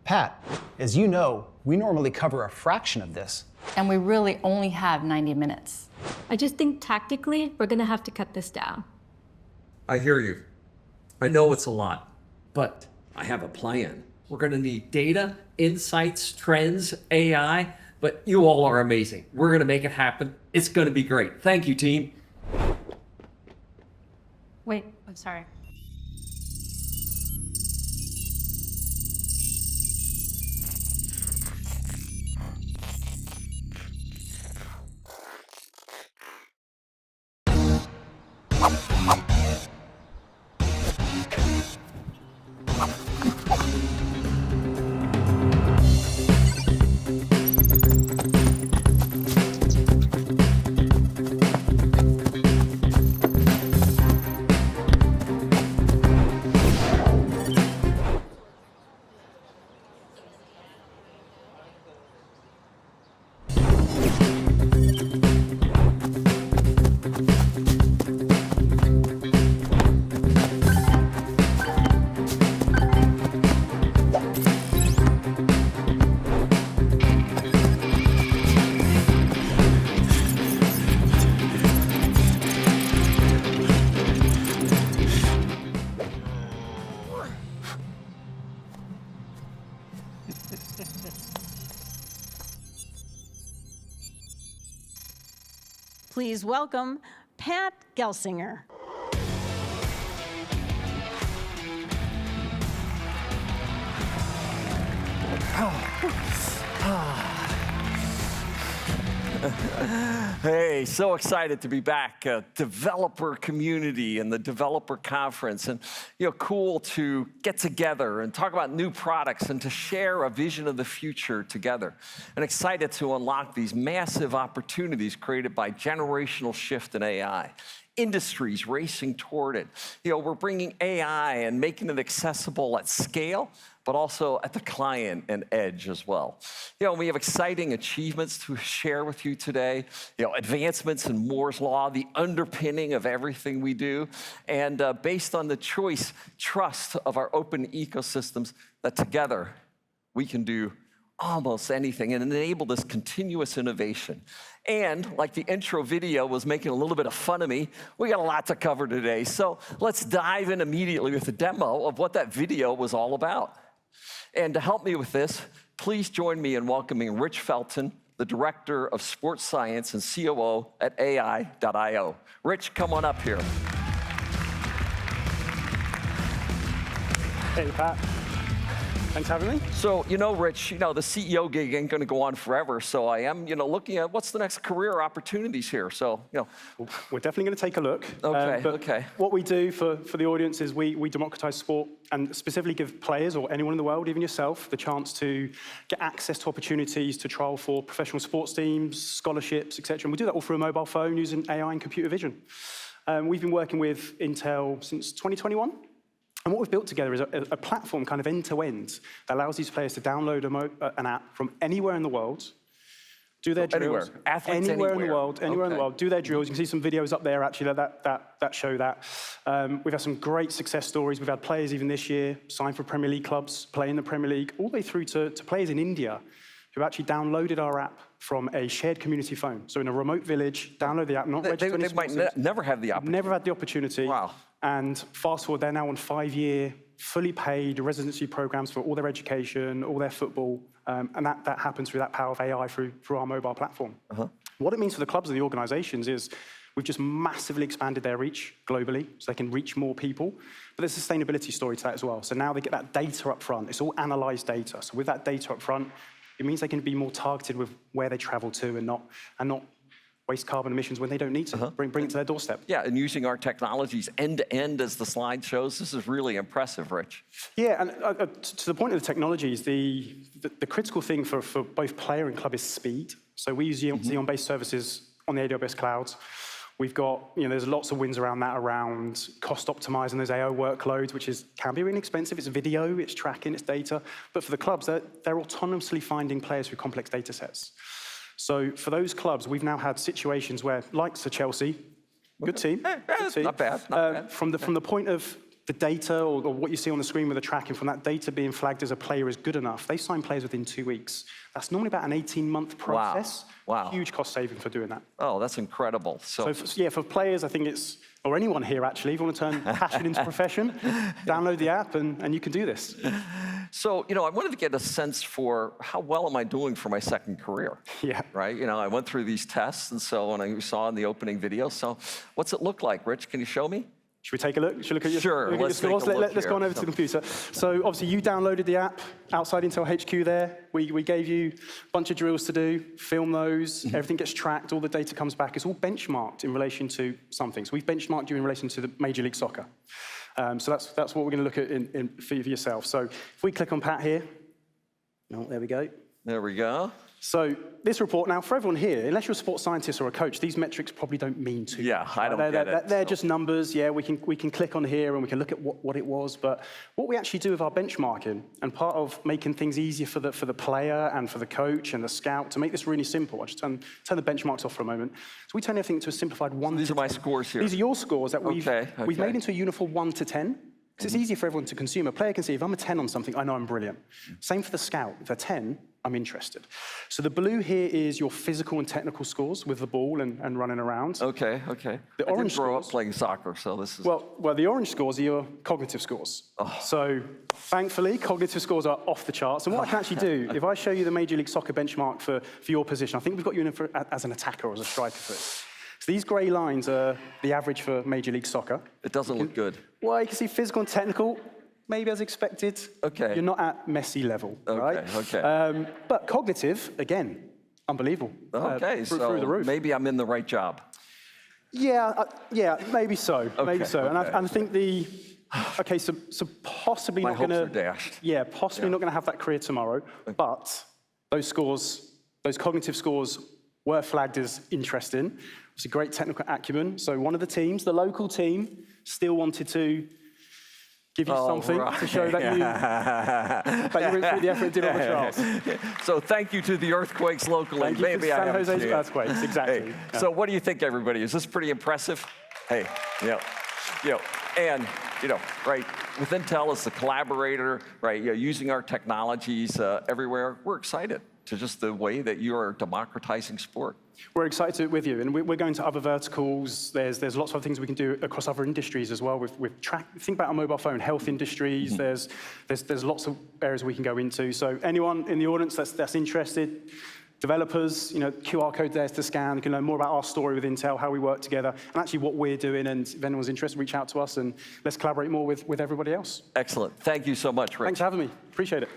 Pat, as you know, we normally cover a fraction of this. And we really only have 90 minutes. I just think tactically, we're gonna have to cut this down. I hear you. I know it's a lot, but I have a plan. We're gonna need data, insights, trends, AI, but you all are amazing. We're gonna make it happen. It's gonna be great. Thank you, team. Wait, I'm sorry. Please welcome Pat Gelsinger. Hey, so excited to be back. Developer community and the developer conference, and cool to get together and talk about new products and to share a vision of the future together. And excited to unlock these massive opportunities created by generational shift in AI. Industries racing toward it. We're bringing AI and making it accessible at scale, but also at the client and edge as well. We have exciting achievements to share with you today. Advancements in Moore's Law, the underpinning of everything we do, and based on the trust of our open ecosystems, that together we can do almost anything and enable this continuous innovation. And like the intro video was making a little bit of fun of me, we got a lot to cover today. So let's dive in immediately with a demo of what that video was all about. And to help me with this, please join me in welcoming Rich Felton, the Director of Sports Science and COO at AI.io. Rich, come on up here. Hey, Pat. Thanks for having me. So, Rich, the CEO gig ain't going to go on forever. So I am, looking at what's the next career opportunities here. So, We're definitely going to take a look. Okay, but okay. What we do for the audience is we democratize sport and specifically give players or anyone in the world, even yourself, the chance to get access to opportunities to trial for professional sports teams, scholarships, etc. And we do that all through a mobile phone using AI and computer vision. We've been working with Intel since 2021. And what we've built together is a platform kind of end-to-end that allows these players to download an app from anywhere in the world, do their drills. Athletes anywhere in the world, Okay. in the world, do their drills. You can see some videos up there, actually, that show that. We've had some great success stories. We've had players even this year sign for Premier League clubs, play in the Premier League, all the way through to players in India who actually downloaded our app from a shared community phone. So in a remote village, download the app, not registered. They might never have the opportunity. Never had the opportunity. Wow. And fast forward, they're now on 5-year, fully paid residency programs for all their education, all their football, and that happens through that power of AI through our mobile platform. What it means for the clubs and the organizations is we've just massively expanded their reach globally, so they can reach more people. But there's a sustainability story to that as well. So now they get that data up front. It's all analyzed data. So with that data up front, it means they can be more targeted with where they travel to and not waste carbon emissions when they don't need to. Bring it to their doorstep. Yeah, and using our technologies end-to-end, as the slide shows, this is really impressive, Rich. Yeah, and to the point of the technologies, the critical thing for both player and club is speed. So we use Xeon-based services on the AWS clouds. We've got, there's lots of wins around that, around cost optimizing those AI workloads, which can be really expensive. It's video, it's tracking, it's data. But for the clubs, they're autonomously finding players through complex data sets. So for those clubs, we've now had situations where, like Chelsea, good team, Not bad. from the point of the data or what you see on the screen with the tracking from that data being flagged as a player is good enough, they sign players within 2 weeks. That's normally about an 18-month process. Wow. Huge cost saving for doing that. Oh, that's incredible. So for players, I think it's, or anyone here actually, if you want to turn passion into profession, download the app and you can do this. So, I wanted to get a sense for how well am I doing for my second career? Yeah. Right? I went through these tests, and so when I saw in the opening video, so what's it look like, Rich? Can you show me? Should we take a look? Should we look at your, Sure, let's take a look Let's go on here. over to the computer. So obviously you downloaded the app outside Intel HQ there. We gave you a bunch of drills to do, film those, everything gets tracked, all the data comes back. It's all benchmarked in relation to something. So we've benchmarked you in relation to the Major League Soccer. So that's what we're going to look at for yourself. So if we click on Pat here, oh, there we go. There we go. So this report, now for everyone here, unless you're a sports scientist or a coach, these metrics probably don't mean too much. Yeah, I don't get it. They're just numbers. Yeah, we can click on here and we can look at what it was. But what we actually do with our benchmarking, and part of making things easier for the player and for the coach and the scout, to make this really simple, I'll just turn the benchmarks off for a moment. So we turn everything to a simplified 1 to 10. These are my scores here. These are your scores that we've Okay. made into a uniform 1 to 10. Because it's easier for everyone to consume. A player can see, if I'm a 10 on something, I know I'm brilliant. Same for the scout. If they're 10, I'm interested. So the blue here is your physical and technical scores with the ball and running around. Okay. The I orange did grow up scores- playing soccer, so this is... Well, the orange scores are your cognitive scores. So thankfully, cognitive scores are off the charts. And what I can actually do, if I show you the Major League Soccer benchmark for your position, I think we've got you in as an attacker or as a striker for this. So these grey lines are the average for Major League Soccer. It doesn't look good. Well, you can see physical and technical, maybe as expected. Okay. You're not at Messi level, right? Okay. But cognitive, again, unbelievable. Okay, through so the roof. maybe I'm in the right job. Yeah, maybe so. Maybe so. Okay. And I think so possibly My not going to. hopes are dashed. Yeah, possibly not going to have that career tomorrow. But those scores, those cognitive scores, were flagged as interesting. It's a great technical acumen. So one of the teams, the local team, still wanted to give you something to show that you went through the effort and did all the trials. So thank you to the earthquakes locally. Thank you Maybe to I San have a Jose's chance. earthquakes, exactly. Hey, Yeah. So what do you think, everybody? Is this pretty impressive? Hey, and right, with Intel as the collaborator, right, using our technologies everywhere, we're excited to just the way that you are democratizing sport. We're excited to do it with you, and we're going to other verticals. There's lots of things we can do across other industries as well. Think about our mobile phone, health industries. There's lots of areas we can go into. So anyone in the audience that's interested, developers, QR code there to scan. You can learn more about our story with Intel, how we work together, and actually what we're doing. And if anyone's interested, reach out to us, and let's collaborate more with everybody else. Excellent. Thank you so much, Rich. Thanks for having me. Appreciate it.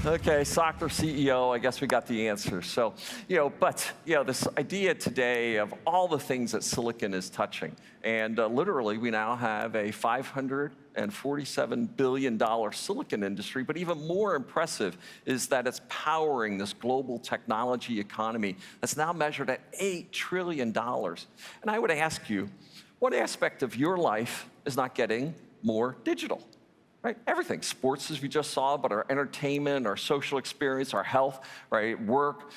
Okay, soccer CEO, I guess we got the answer. So, this idea today of all the things that silicon is touching, and literally we now have a $547 billion silicon industry, but even more impressive is that it's powering this global technology economy that's now measured at $8 trillion. And I would ask you, what aspect of your life is not getting more digital? Right? Everything, sports as we just saw, but our entertainment, our social experience, our health, right? Work,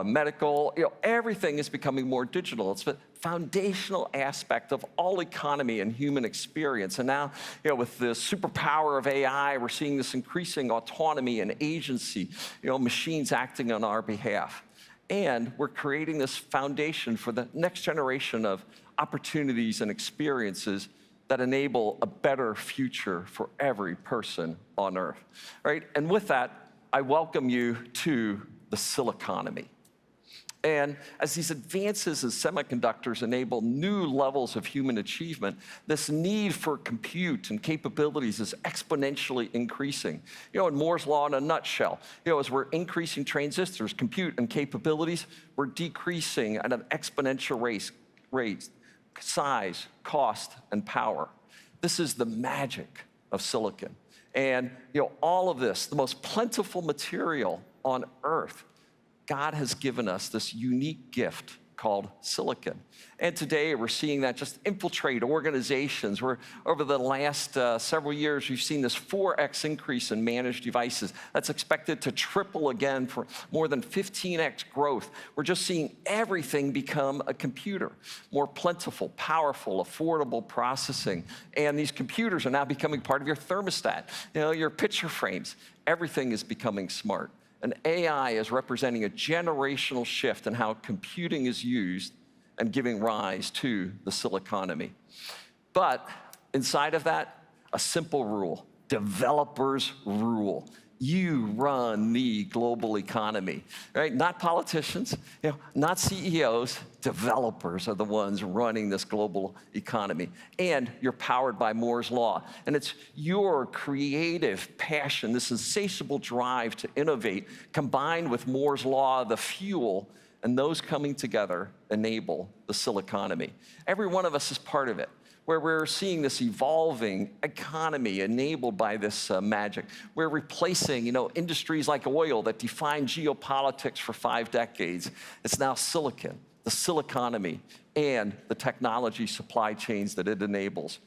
medical, everything is becoming more digital. It's the foundational aspect of all economy and human experience. And now, with the superpower of AI, we're seeing this increasing autonomy and agency, machines acting on our behalf. And we're creating this foundation for the next generation of opportunities and experiences that enable a better future for every person on Earth, right? And with that, I welcome you to the Siliconomy. And as these advances in semiconductors enable new levels of human achievement, this need for compute and capabilities is exponentially increasing. In Moore's Law in a nutshell, as we're increasing transistors, compute, and capabilities, we're decreasing at an exponential rate. Size, cost, and power. This is the magic of silicon. And all of this, the most plentiful material on Earth, God has given us this unique gift called silicon. And today we're seeing that just infiltrate organizations. Over the last several years, we've seen this 4x increase in managed devices. That's expected to triple again for more than 15x growth. We're just seeing everything become a computer. More plentiful, powerful, affordable processing. And these computers are now becoming part of your thermostat, your picture frames. Everything is becoming smart. And AI is representing a generational shift in how computing is used and giving rise to the Siliconomy. But inside of that, a simple rule: developers rule. You run the global economy, right? Not politicians, not CEOs. Developers are the ones running this global economy. And you're powered by Moore's Law. And it's your creative passion, this insatiable drive to innovate, combined with Moore's Law, the fuel, and those coming together enable the Siliconomy. Every one of us is part of it, where we're seeing this evolving economy enabled by this magic. We're replacing, industries like oil that defined geopolitics for 5 decades. It's now silicon, the Siliconomy, and the technology supply chains that it enables.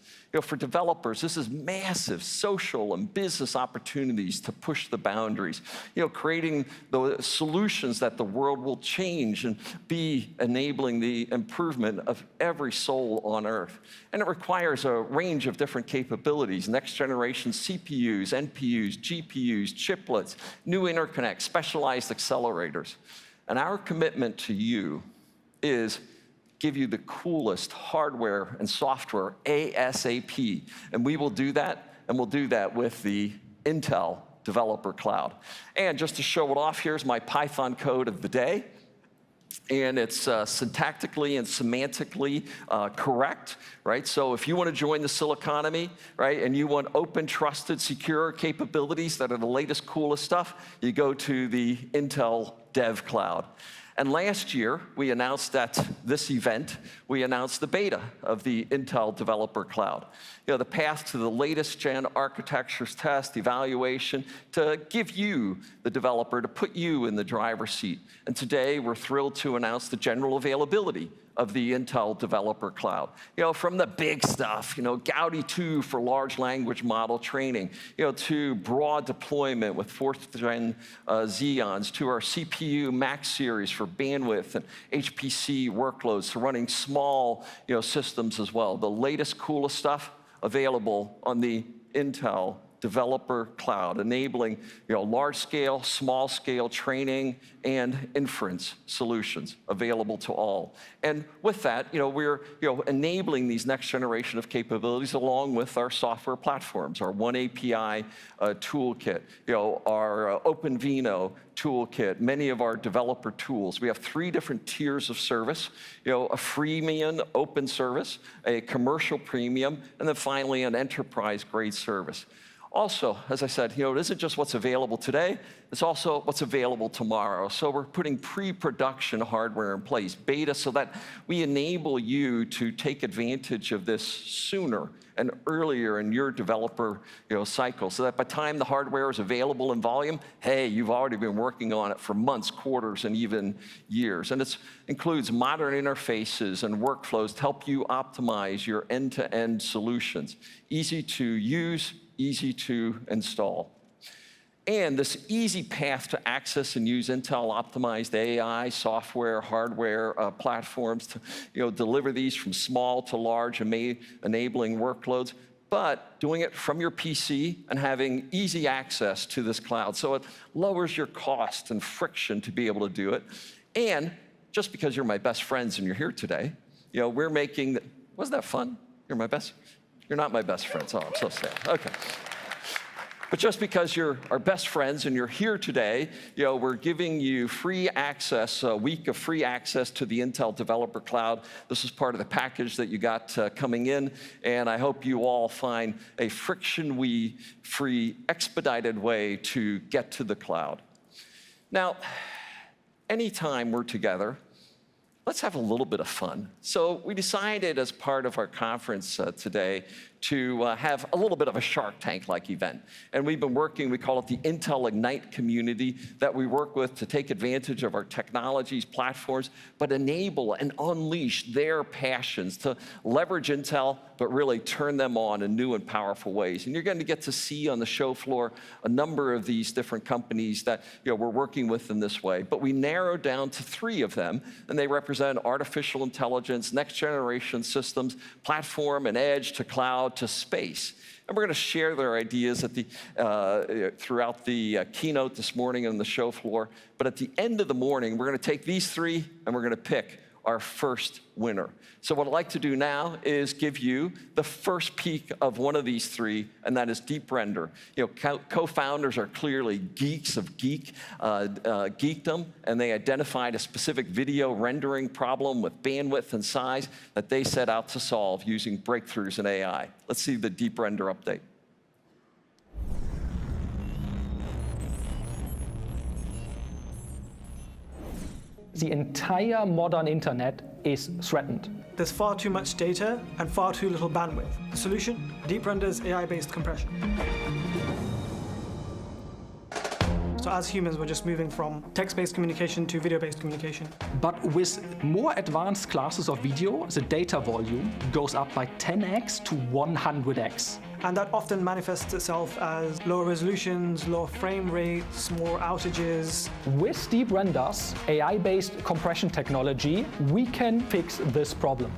For developers, this is massive social and business opportunities to push the boundaries, creating the solutions that the world will change and be enabling the improvement of every soul on Earth. And it requires a range of different capabilities: next generation CPUs, NPUs, GPUs, chiplets, new interconnects, specialized accelerators. And our commitment to you is give you the coolest hardware and software ASAP. And we will do that, and we'll do that with the Intel Developer Cloud. And just to show it off, here's my Python code of the day. And it's syntactically and semantically correct, right? So if you want to join the Siliconomy, right, and you want open, trusted, secure capabilities that are the latest, coolest stuff, you go to the Intel Dev Cloud. And last year, we announced at this event, we announced the beta of the Intel Developer Cloud. The path to the latest gen architectures, test, evaluation, to give you, the developer, to put you in the driver's seat. And today, we're thrilled to announce the general availability of the Intel Developer Cloud. From the big stuff, Gaudi 2 for large language model training, to broad deployment with 4th gen Xeons, to our CPU Max series for bandwidth and HPC workloads, to running small systems as well. The latest, coolest stuff available on the Intel Developer Cloud, enabling large-scale, small-scale training and inference solutions available to all. And with that, we're enabling these next generation of capabilities along with our software platforms, our One API toolkit, our OpenVINO toolkit, many of our developer tools. We have 3 different tiers of service, a freemium open service, a commercial premium, and then finally an enterprise-grade service. Also, as I said, it isn't just what's available today, it's also what's available tomorrow. So we're putting pre-production hardware in place, beta, so that we enable you to take advantage of this sooner and earlier in your developer cycle, so that by the time the hardware is available in volume, hey, you've already been working on it for months, quarters, and even years. And it includes modern interfaces and workflows to help you optimize your end-to-end solutions. Easy to use, easy to install. And this easy path to access and use Intel-optimized AI, software, hardware platforms to deliver these from small to large, enabling workloads, but doing it from your PC and having easy access to this cloud. So it lowers your cost and friction to be able to do it. And just because you're my best friends and you're here today, we're making, wasn't that fun? You're not my best friends. Oh, I'm so sad. Okay. But just because you're our best friends and you're here today, we're giving you free access, a week of free access to the Intel Developer Cloud. This is part of the package that you got coming in, and I hope you all find a friction-free, expedited way to get to the cloud. Now, anytime we're together, let's have a little bit of fun. So we decided as part of our conference today to have a little bit of a Shark Tank-like event. And we've been working, we call it the Intel Ignite community, that we work with to take advantage of our technologies, platforms, but enable and unleash their passions to leverage Intel, but really turn them on in new and powerful ways. And you're going to get to see on the show floor a number of these different companies that we're working with in this way. But we narrowed down to 3 of them, and they represent artificial intelligence, next generation systems, platform and edge to cloud to space. And we're going to share their ideas at throughout the keynote this morning on the show floor. But at the end of the morning, we're going to take these 3 and we're going to pick our first winner. So what I'd like to do now is give you the first peek of one of these 3, and that is Deep Render. Co-founders are clearly geeks of geekdom, and they identified a specific video rendering problem with bandwidth and size that they set out to solve using breakthroughs in AI. Let's see the Deep Render update. The entire modern internet is threatened. There's far too much data and far too little bandwidth. The solution? Deep Render's AI-based compression. So as humans, we're just moving from text-based communication to video-based communication. But with more advanced classes of video, the data volume goes up by 10x to 100x. And that often manifests itself as lower resolutions, lower frame rates, more outages. With Deep Render's AI-based compression technology, we can fix this problem.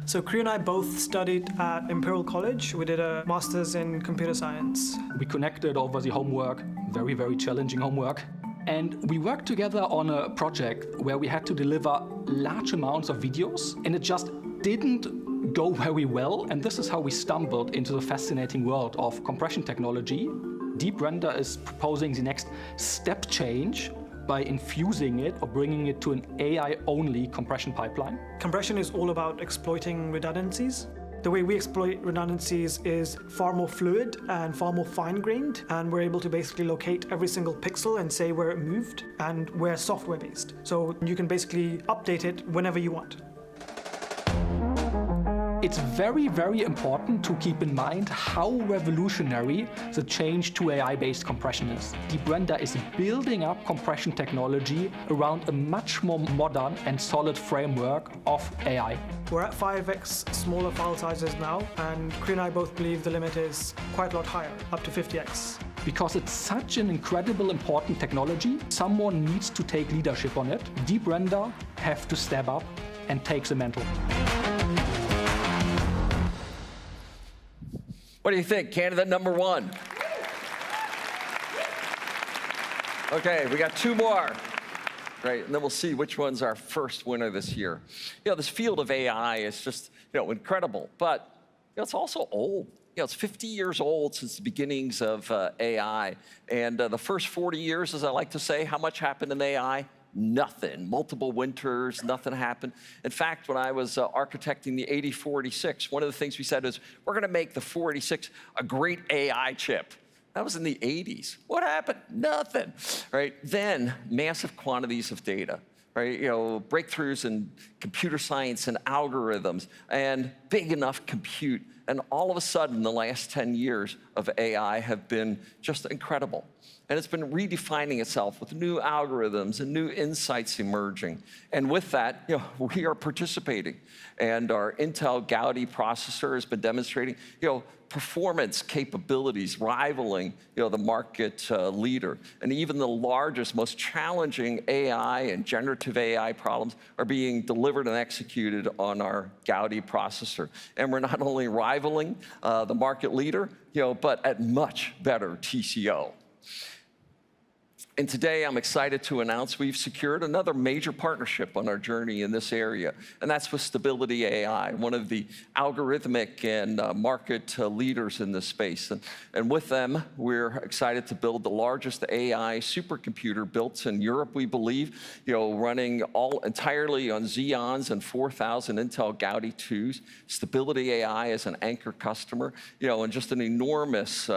So Kriya and I both studied at Imperial College. We did a master's in computer science. We connected over the homework, very, very challenging homework. And we worked together on a project where we had to deliver large amounts of videos, and it just didn't go very well. And this is how we stumbled into the fascinating world of compression technology. Deep Render is proposing the next step change by infusing it or bringing it to an AI-only compression pipeline. Compression is all about exploiting redundancies. The way we exploit redundancies is far more fluid and far more fine-grained, and we're able to basically locate every single pixel and say where it moved, and we're software-based. So you can basically update it whenever you want. It's very, very important to keep in mind how revolutionary the change to AI-based compression is. Deep Render is building up compression technology around a much more modern and solid framework of AI. We're at 5x smaller file sizes now, and Kriya and I both believe the limit is quite a lot higher, up to 50x. Because it's such an incredible important technology, someone needs to take leadership on it. Deep Render have to step up and take the mantle. What do you think? Candidate number 1. Okay, we got 2 more. Right, and then we'll see which one's our first winner this year. This field of AI is just, incredible, but it's also old. It's 50 years old since the beginnings of AI. And the first 40 years, as I like to say, how much happened in AI? Nothing. Multiple winters, nothing happened. In fact, when I was architecting the 8046, one of the things we said is, we're going to make the 486 a great AI chip. That was in the 80s. What happened? Nothing. Right? Then, massive quantities of data. Right? Breakthroughs in computer science and algorithms, and big enough compute. And all of a sudden, the last 10 years of AI have been just incredible. And it's been redefining itself with new algorithms and new insights emerging. And with that, we are participating. And our Intel Gaudi processor has been demonstrating, performance capabilities rivaling, the market leader. And even the largest, most challenging AI and generative AI problems are being delivered and executed on our Gaudi processor. And we're not only rivaling the market leader, but at much better TCO. And today, I'm excited to announce we've secured another major partnership on our journey in this area, and that's with Stability AI, one of the algorithmic and market leaders in this space. And with them, we're excited to build the largest AI supercomputer built in Europe, we believe, running entirely on Xeons and 4,000 Intel Gaudi 2s. Stability AI is an anchor customer, and just an enormous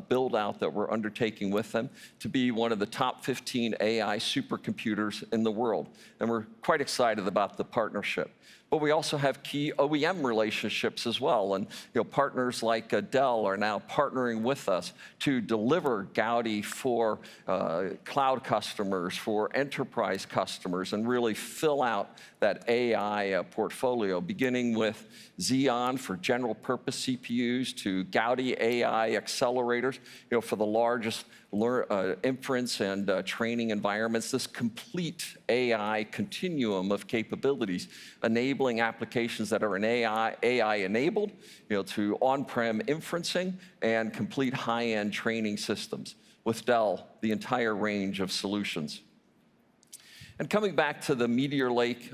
build out that we're undertaking with them to be one of the top 15 AI supercomputers in the world. And we're quite excited about the partnership. But we also have key OEM relationships as well. And partners like Dell are now partnering with us to deliver Gaudi for cloud customers, for enterprise customers, and really fill out that AI portfolio, beginning with Xeon for general purpose CPUs to Gaudi AI accelerators, for the largest inference and training environments. This complete AI continuum of capabilities, enabling applications that are AI enabled, to on-prem inferencing and complete high-end training systems. With Dell, the entire range of solutions. And coming back to the Meteor Lake,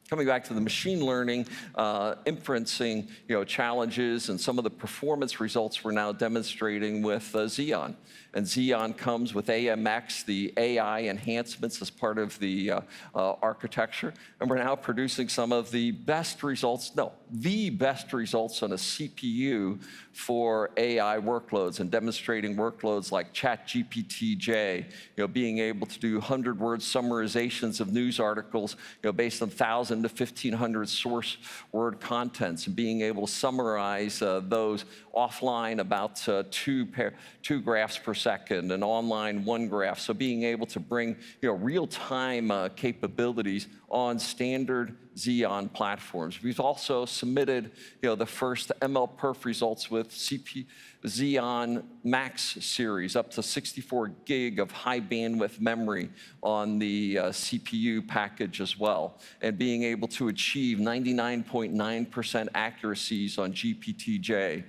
coming back to the machine learning, inferencing challenges and some of the performance results we're now demonstrating with Xeon. And Xeon comes with AMX, the AI enhancements as part of the architecture. And we're now producing some of the best results, the best results on a CPU for AI workloads, and demonstrating workloads like ChatGPT-J, being able to do 100-word summarizations of news articles, based on 1,000 to 1,500 source word contents, and being able to summarize those offline about two graphs per second, and online 1 graph. So being able to bring real-time capabilities on standard Xeon platforms. We've also submitted the first MLPerf results with Xeon Max series, up to 64 gig of high bandwidth memory on the CPU package as well, and being able to achieve 99.9% accuracies on GPT-J.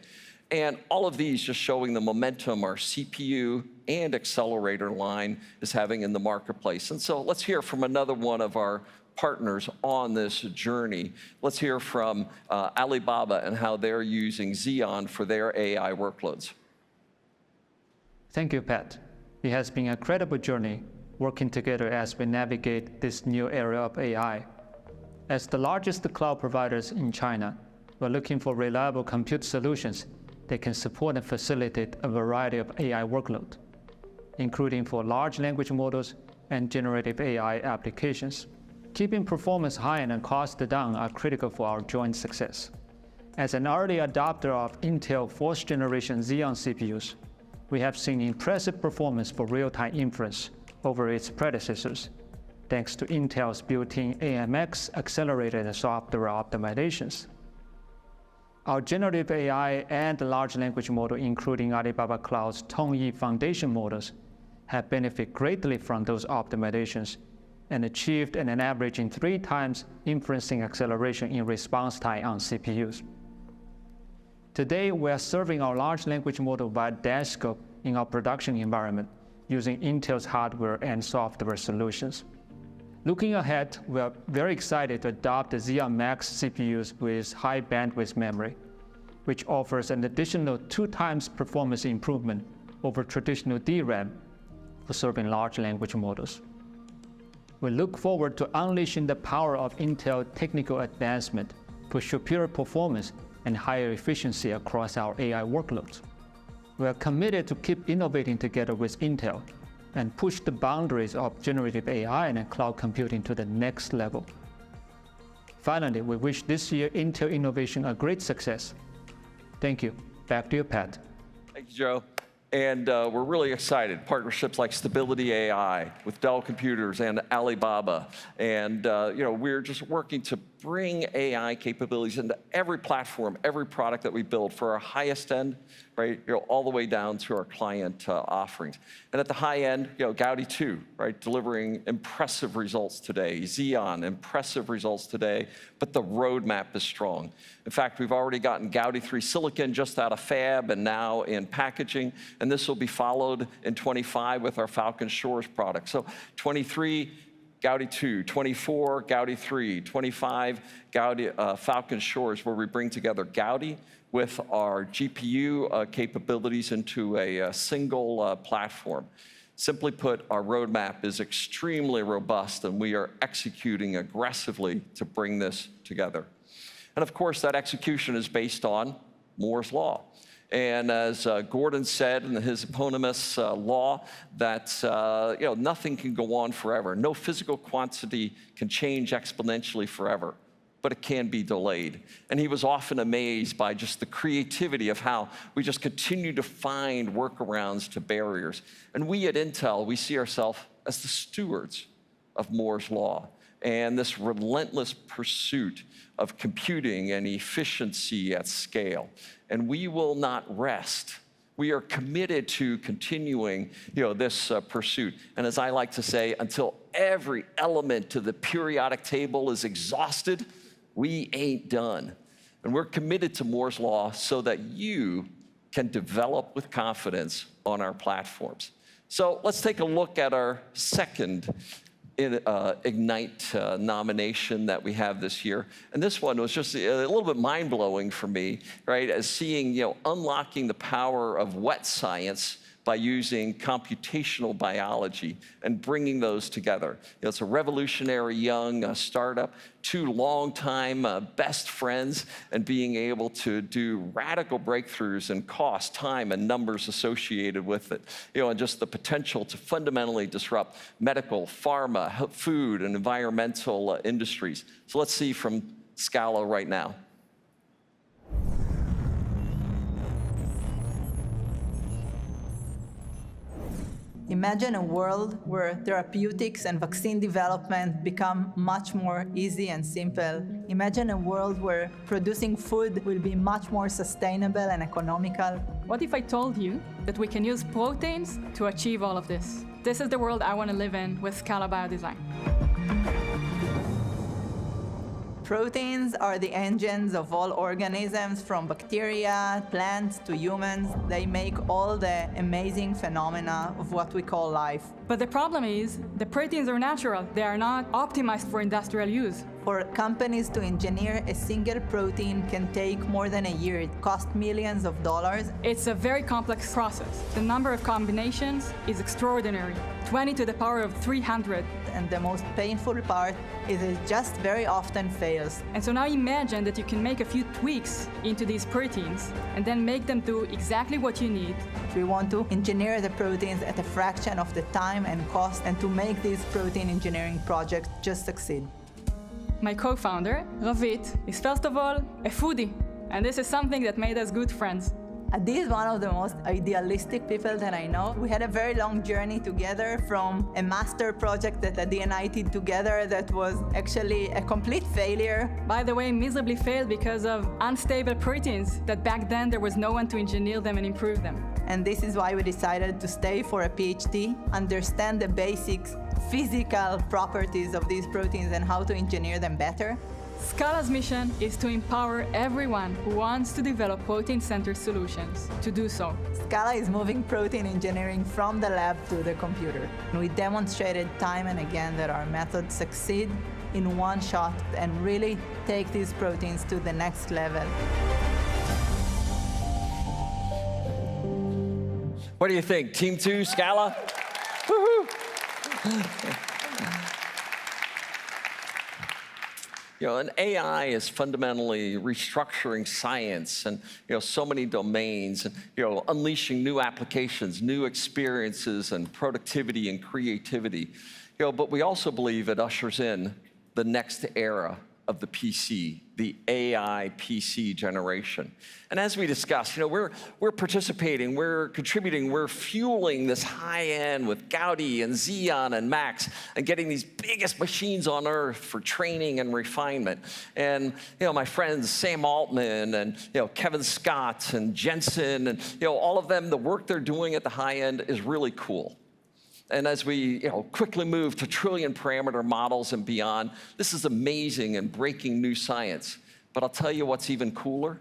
And all of these just showing the momentum our CPU and accelerator line is having in the marketplace. And so let's hear from another one of our partners on this journey. Let's hear from Alibaba and how they're using Xeon for their AI workloads. Thank you, Pat. It has been a credible journey working together as we navigate this new era of AI. As the largest cloud providers in China, we're looking for reliable compute solutions that can support and facilitate a variety of AI workloads, including for large language models and generative AI applications. Keeping performance high and cost down are critical for our joint success. As an early adopter of Intel 4th generation Xeon CPUs, we have seen impressive performance for real-time inference over its predecessors, thanks to Intel's built-in AMX accelerated software optimizations. Our generative AI and large language model, including Alibaba Cloud's Tongyi foundation models, have benefited greatly from those optimizations and achieved an averaging 3 times inferencing acceleration in response time on CPUs. Today, we are serving our large language model via Dascope in our production environment using Intel's hardware and software solutions. Looking ahead, we are very excited to adopt the Xeon Max CPUs with high bandwidth memory, which offers an additional 2 times performance improvement over traditional DRAM for serving large language models. We look forward to unleashing the power of Intel technical advancement for superior performance and higher efficiency across our AI workloads. We are committed to keep innovating together with Intel and push the boundaries of generative AI and cloud computing to the next level. Finally, we wish this year Intel innovation a great success. Thank you. Back to you, Pat. Thank you, Joe. And we're really excited. Partnerships like Stability AI with Dell Computers and Alibaba. And we're just working to bring AI capabilities into every platform, every product that we build for our highest end, right? All the way down to our client offerings. And at the high end, Gaudi 2, right? Delivering impressive results today. Xeon, impressive results today, but the roadmap is strong. In fact, we've already gotten Gaudi 3 silicon just out of fab and now in packaging, and this will be followed in 25 with our Falcon Shores product. So 23, Gaudi 2, 24, Gaudi 3, 25, Gaudi, Falcon Shores, where we bring together Gaudi with our GPU capabilities into a single platform. Simply put, our roadmap is extremely robust, and we are executing aggressively to bring this together. And of course, that execution is based on Moore's Law. And as Gordon said in his eponymous law, that nothing can go on forever. No physical quantity can change exponentially forever. but it can be delayed. And he was often amazed by just the creativity of how we just continue to find workarounds to barriers. And we at Intel, we see ourselves as the stewards of Moore's Law and this relentless pursuit of computing and efficiency at scale. And we will not rest. We are committed to continuing this pursuit. And as I like to say, until every element to the periodic table is exhausted, we ain't done. And we're committed to Moore's Law so that you can develop with confidence on our platforms. So let's take a look at our second Ignite nomination that we have this year. And this one was just a little bit mind-blowing for me, right? As seeing, unlocking the power of wet science by using computational biology and bringing those together. It's a revolutionary young startup, two longtime best friends, and being able to do radical breakthroughs in cost, time, and numbers associated with it. And just the potential to fundamentally disrupt medical, pharma, food, and environmental industries. So let's see from Scala right now. Imagine a world where therapeutics and vaccine development become much more easy and simple. Imagine a world where producing food will be much more sustainable and economical. What if I told you that we can use proteins to achieve all of this? This is the world I want to live in with Scala Biodesign. Proteins are the engines of all organisms, from bacteria, plants, to humans. They make all the amazing phenomena of what we call life. But the problem is, the proteins are natural. They are not optimized for industrial use. For companies to engineer a single protein can take more than a year. It costs millions of dollars. It's a very complex process. The number of combinations is extraordinary, 20 to the power of 300. And the most painful part is it just very often fails. And so now imagine that you can make a few tweaks into these proteins and then make them do exactly what you need. We want to engineer the proteins at a fraction of the time and cost, and to make these protein engineering projects just succeed. My co-founder, Ravit, is first of all a foodie, and this is something that made us good friends. Adi is one of the most idealistic people that I know. We had a very long journey together, from a master project that Adi and I did together that was actually a complete failure. By the way, miserably failed because of unstable proteins that back then there was no one to engineer them and improve them. And this is why we decided to stay for a PhD, understand the basics, physical properties of these proteins and how to engineer them better. Scala's mission is to empower everyone who wants to develop protein-centered solutions to do so. Scala is moving protein engineering from the lab to the computer. We demonstrated time and again that our methods succeed in one shot and really take these proteins to the next level. What do you think? Team 2, Scala? Woohoo! And AI is fundamentally restructuring science and, so many domains and, unleashing new applications, new experiences and productivity and creativity. But we also believe it ushers in the next era of the PC, the AI PC generation. And as we discussed, we're participating, we're contributing, we're fueling this high end with Gaudi and Xeon and Max and getting these biggest machines on earth for training and refinement. And, my friends Sam Altman and, Kevin Scott and Jensen and, all of them, the work they're doing at the high end is really cool. And as we quickly move to trillion parameter models and beyond, this is amazing and breaking new science. But I'll tell you what's even cooler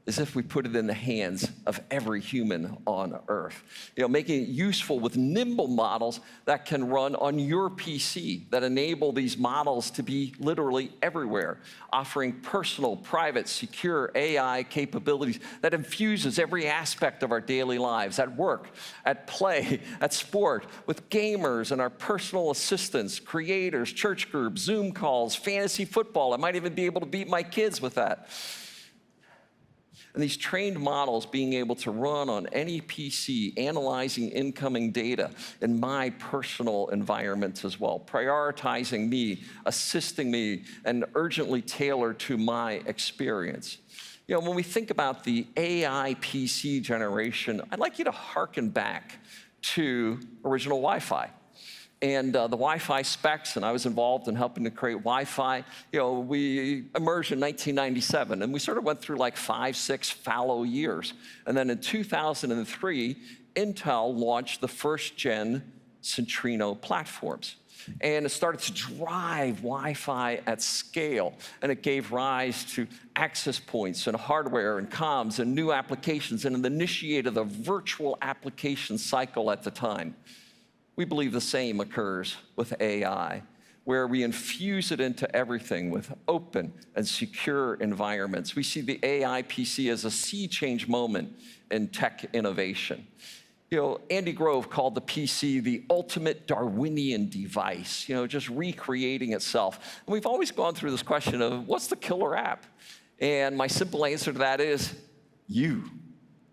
is if we put it in the hands of every human on Earth. Making it useful with nimble models that can run on your PC, that enable these models to be literally everywhere, offering personal, private, secure AI capabilities that infuses every aspect of our daily lives, at work, at play, at sport, with gamers and our personal assistants, creators, church groups, Zoom calls, fantasy football. I might even be able to beat my kids with that. And these trained models being able to run on any PC, analyzing incoming data in my personal environment as well, prioritizing me, assisting me, and urgently tailored to my experience. You know, when we think about the AI PC generation, I'd like you to hearken back to original Wi-Fi. And the Wi-Fi specs, and I was involved in helping to create Wi-Fi. You know, we emerged in 1997, and we sort of went through like 5, 6 fallow years. And then in 2003, Intel launched the first-gen Centrino platforms. And it started to drive Wi-Fi at scale, and it gave rise to access points and hardware and comms and new applications, and it initiated the virtual application cycle at the time. We believe the same occurs with AI, where we infuse it into everything with open and secure environments. We see the AI PC as a sea change moment in tech innovation. You know, Andy Grove called the PC the ultimate Darwinian device, you know, just recreating itself. And we've always gone through this question of what's the killer app? And my simple answer to that is you.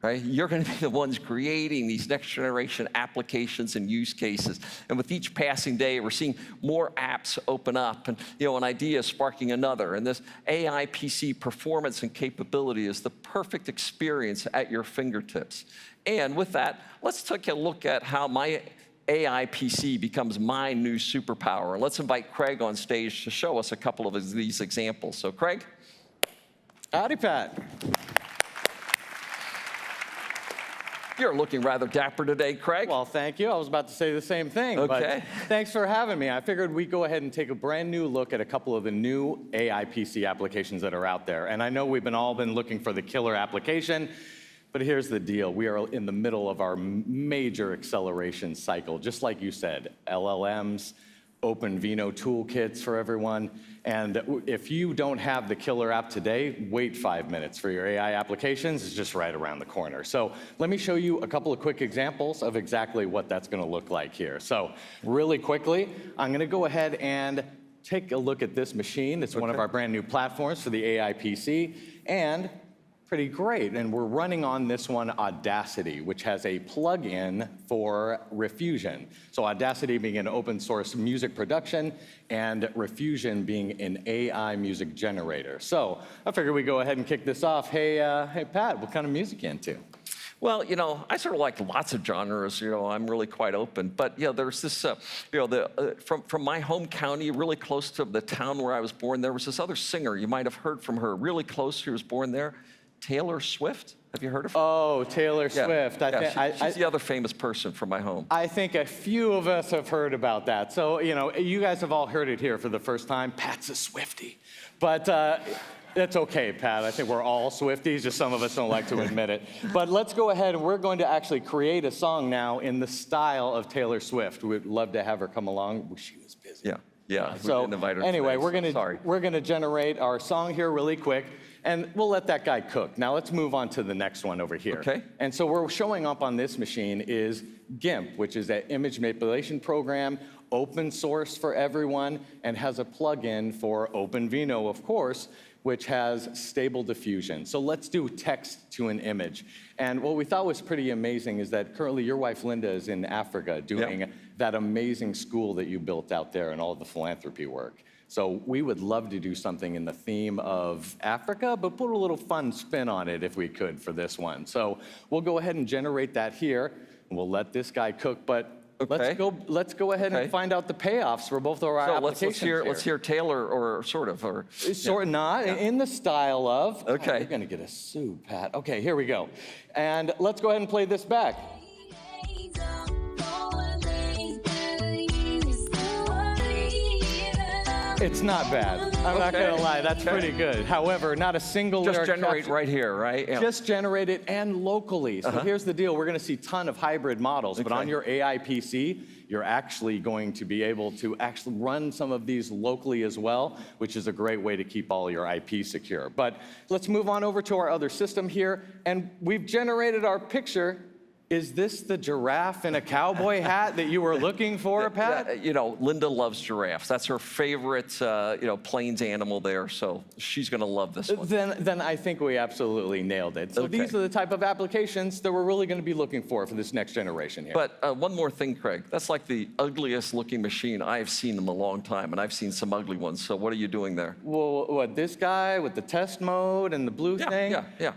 Right? You're going to be the ones creating these next generation applications and use cases. And with each passing day, we're seeing more apps open up and, you know, an idea sparking another. And this AI PC performance and capability is the perfect experience at your fingertips. And with that, let's take a look at how my AI PC becomes my new superpower. And let's invite Craig on stage to show us a couple of these examples. So Craig. Howdy, Pat. You're looking rather dapper today, Craig. Well, thank you. I was about to say the same thing. Okay. But thanks for having me. I figured we'd go ahead and take a brand new look at a couple of the new AI PC applications that are out there. And I know we've all been looking for the killer application, but here's the deal. We are in the middle of our major acceleration cycle. Just like you said, LLMs, OpenVINO toolkits for everyone. And if you don't have the killer app today, wait 5 minutes for your AI applications. It's just right around the corner. So let me show you a couple of quick examples of exactly what that's going to look like here. So really quickly, I'm going to go ahead and take a look at this machine. It's one of our brand new platforms for the AI PC. And pretty great. And we're running on this one Audacity, which has a plugin for Refusion. So Audacity being an open source music production and Refusion being an AI music generator. So I figured we'd go ahead and kick this off. Hey, hey Pat, what kind of music you into? Well, you know, I sort of like lots of genres. You know, I'm really quite open. But you know, there's this, you know, from my home county, really close to the town where I was born, there was this other singer. You might have heard from her. Really close. She was born there. Taylor Swift. Have you heard of her? Oh, Taylor Swift. She's the other famous person from my home. I think a few of us have heard about that. So, you know, you guys have all heard it here for the first time. Pat's a Swiftie. But that's okay, Pat. I think we're all Swifties, just some of us don't like to admit it. But let's go ahead and we're going to actually create a song now in the style of Taylor Swift. We'd love to have her come along. She was busy. Yeah. So we didn't invite her anyway, today, we're gonna generate our song here really quick, and we'll let that guy cook. Now let's move on to the next one over here. Okay. And so we're showing up on this machine is GIMP, which is an image manipulation program, open source for everyone, and has a plugin for OpenVINO, of course, which has stable diffusion. So let's do text to an image. And what we thought was pretty amazing is that currently your wife Linda is in Africa doing that amazing school that you built out there and all the philanthropy work. So we would love to do something in the theme of Africa, but put a little fun spin on it if we could for this one. So we'll go ahead and generate that here, and we'll let this guy cook. But let's go ahead and find out the payoffs for both of our applications. Let's hear Taylor, or sort of, not in the style of. Okay, you're gonna get a sue, Pat. Okay, here we go, and let's go ahead and play this back. It's not bad. I'm not gonna lie, that's pretty good. However, not a single lyric. Just generate right here, right? Yeah. Just generate it and locally. So here's the deal. We're gonna see a ton of hybrid models, but on your AI PC, you're actually going to be able to actually run some of these locally as well, which is a great way to keep all your IP secure. But let's move on over to our other system here, and we've generated our picture Is this the giraffe in a cowboy hat that you were looking for, Pat? You know, Linda loves giraffes. That's her favorite, plains animal there, so she's going to love this one. Then I think we absolutely nailed it. So these are the type of applications that we're really going to be looking for this next generation here. But one more thing, Craig. That's like the ugliest looking machine I've seen in a long time, and I've seen some ugly ones. So what are you doing there? Well, what, this guy with the test mode and the blue thing? Yeah.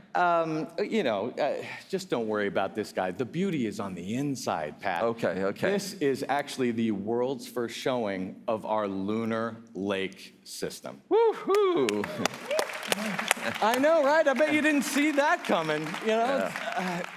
Just don't worry about this guy. The beauty is on the inside, Pat. Okay. This is actually the world's first showing of our lunar lake system. Woohoo! I know, right? I bet you didn't see that coming.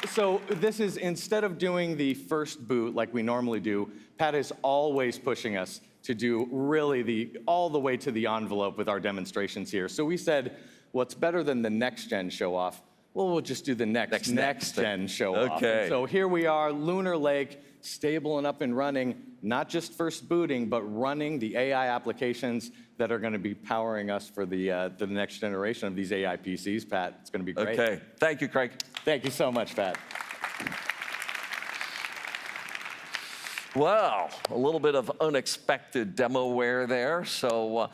So this is, instead of doing the first boot like we normally do, Pat is always pushing us to do really all the way to the envelope with our demonstrations here. So we said, what's better than the next gen show off? Well, we'll just do the next gen show off. Okay. So here we are, Lunar Lake, stable and up and running, not just first booting, but running the AI applications that are going to be powering us for the next generation of these AI PCs, Pat. It's going to be great. Okay. Thank you, Craig. Thank you so much, Pat. Well, a little bit of unexpected demoware there. So,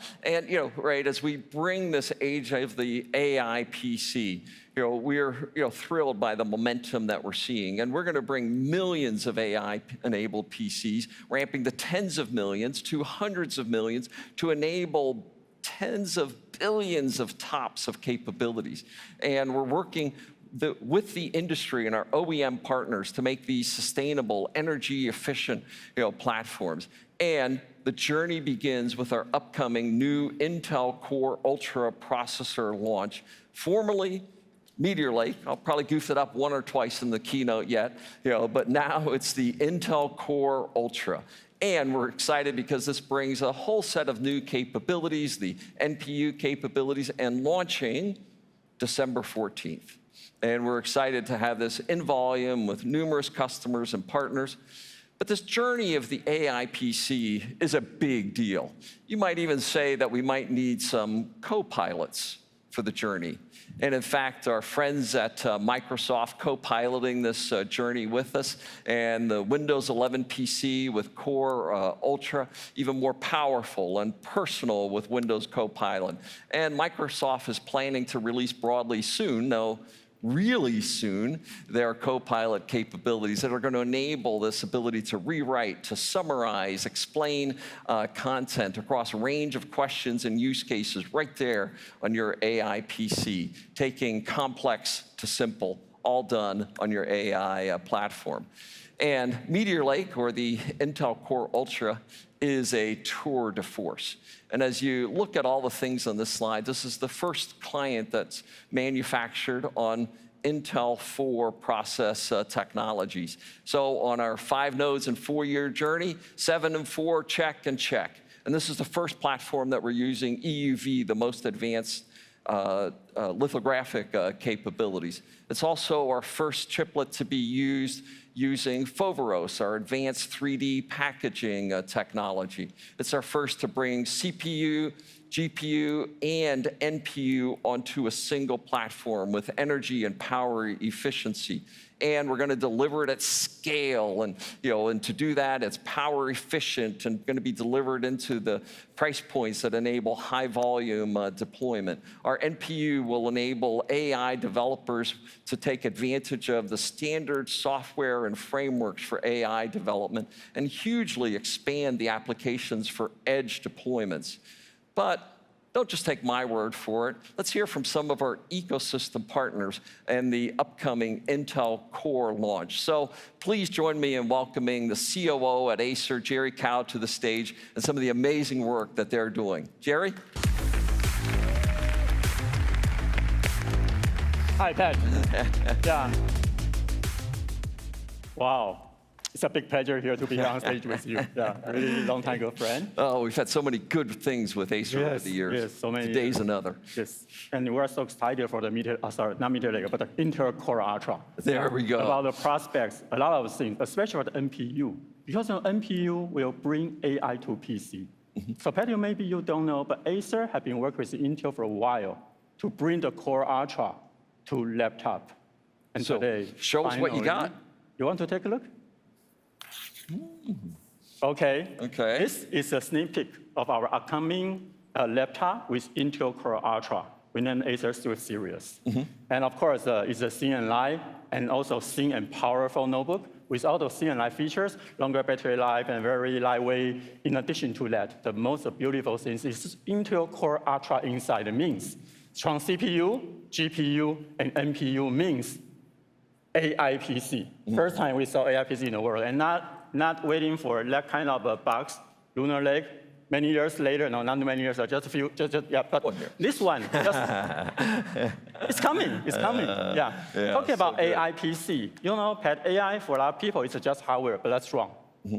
right, as we bring this age of the AI PC, we're thrilled by the momentum that we're seeing, and we're going to bring millions of AI-enabled PCs, ramping to tens of millions to hundreds of millions to enable tens of billions of TOPS of capabilities. And we're working with the industry and our OEM partners to make these sustainable, energy-efficient platforms. And the journey begins with our upcoming new Intel Core Ultra processor launch, formerly Meteor Lake. I'll probably goof it up one or twice in the keynote yet, but now it's the Intel Core Ultra. And we're excited because this brings a whole set of new capabilities, the NPU capabilities, and launching December 14th. And we're excited to have this in volume with numerous customers and partners. But this journey of the AI PC is a big deal. You might even say that we might need some co-pilots for the journey. And in fact, our friends at Microsoft co-piloting this journey with us, and the Windows 11 PC with Core Ultra, even more powerful and personal with Windows Copilot. And Microsoft is planning to release broadly soon, really soon, their Copilot capabilities that are going to enable this ability to rewrite, to summarize, explain content across a range of questions and use cases right there on your AI PC, taking complex to simple, all done on your AI platform. And Meteor Lake, or the Intel Core Ultra, is a tour de force. And as you look at all the things on this slide, this is the first client that's manufactured on Intel 4 process technologies. So on our 5 nodes and 4-year journey, 7 and 4, check and check. And this is the first platform that we're using EUV, the most advanced lithographic capabilities. It's also our first chiplet to be used using Foveros, our advanced 3D packaging technology. It's our first to bring CPU, GPU, and NPU onto a single platform with energy and power efficiency. And we're going to deliver it at scale, and to do that, it's power efficient and going to be delivered into the price points that enable high volume deployment. Our NPU will enable AI developers to take advantage of the standard software and frameworks for AI development and hugely expand the applications for edge deployments. But don't just take my word for it. Let's hear from some of our ecosystem partners and the upcoming Intel Core launch. So please join me in welcoming the COO at Acer, Jerry Cao, to the stage, and some of the amazing work that they're doing. Jerry? Hi, Pat. Yeah. Wow. It's a big pleasure here to be on stage with you. Yeah, really long time ago friend. Oh, we've had so many good things with Acer over the years. Yes, so many. Today's another. Yes, and we're so excited for the not Meteor Lake, but the Intel Core Ultra. There we go. About the prospects, a lot of things, especially for the NPU. Because the NPU will bring AI to PC. So Pat, maybe you don't know, but Acer have been working with Intel for a while to bring the Core Ultra to laptop. And so today, show us what you got. You want to take a look? Okay. Okay. This is a sneak peek of our upcoming laptop with Intel Core Ultra. We named Acer Swift Series. And of course, it's a thin and light, and also thin and powerful notebook with all those thin and light features, longer battery life, and very lightweight. In addition to that, the most beautiful thing is Intel Core Ultra inside. It means strong CPU, GPU, and NPU means AI PC. First time we saw AI PC in the world, and not waiting for that kind of a box, Lunar Lake. Many years later, no, not many years, just a few, yeah, but this one, it's coming, yeah. Talking about AI PC, you know, Pat, AI for a lot of people, it's just hardware, but that's wrong.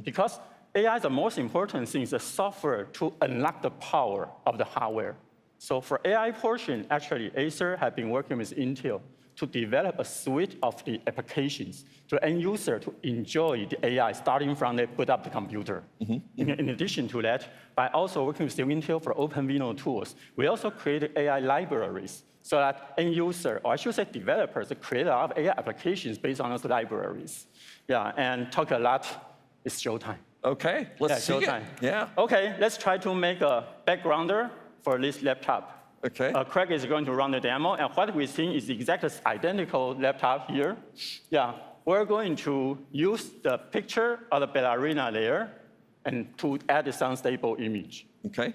Because AI, the most important thing is the software to unlock the power of the hardware. So for AI portion, actually, Acer have been working with Intel to develop a suite of the applications to end user to enjoy the AI starting from they put up the computer. In addition to that, by also working with Intel for OpenVINO tools, we also created AI libraries so that end user, or I should say developers, create a lot of AI applications based on those libraries. Yeah, and talk a lot, it's showtime. Okay, let's see it. Yeah. Okay, let's try to make a backgrounder for this laptop. Okay. Craig is going to run the demo, and what we see is the exact identical laptop here. Yeah, we're going to use the picture of the ballerina there and to add some stable image. Okay.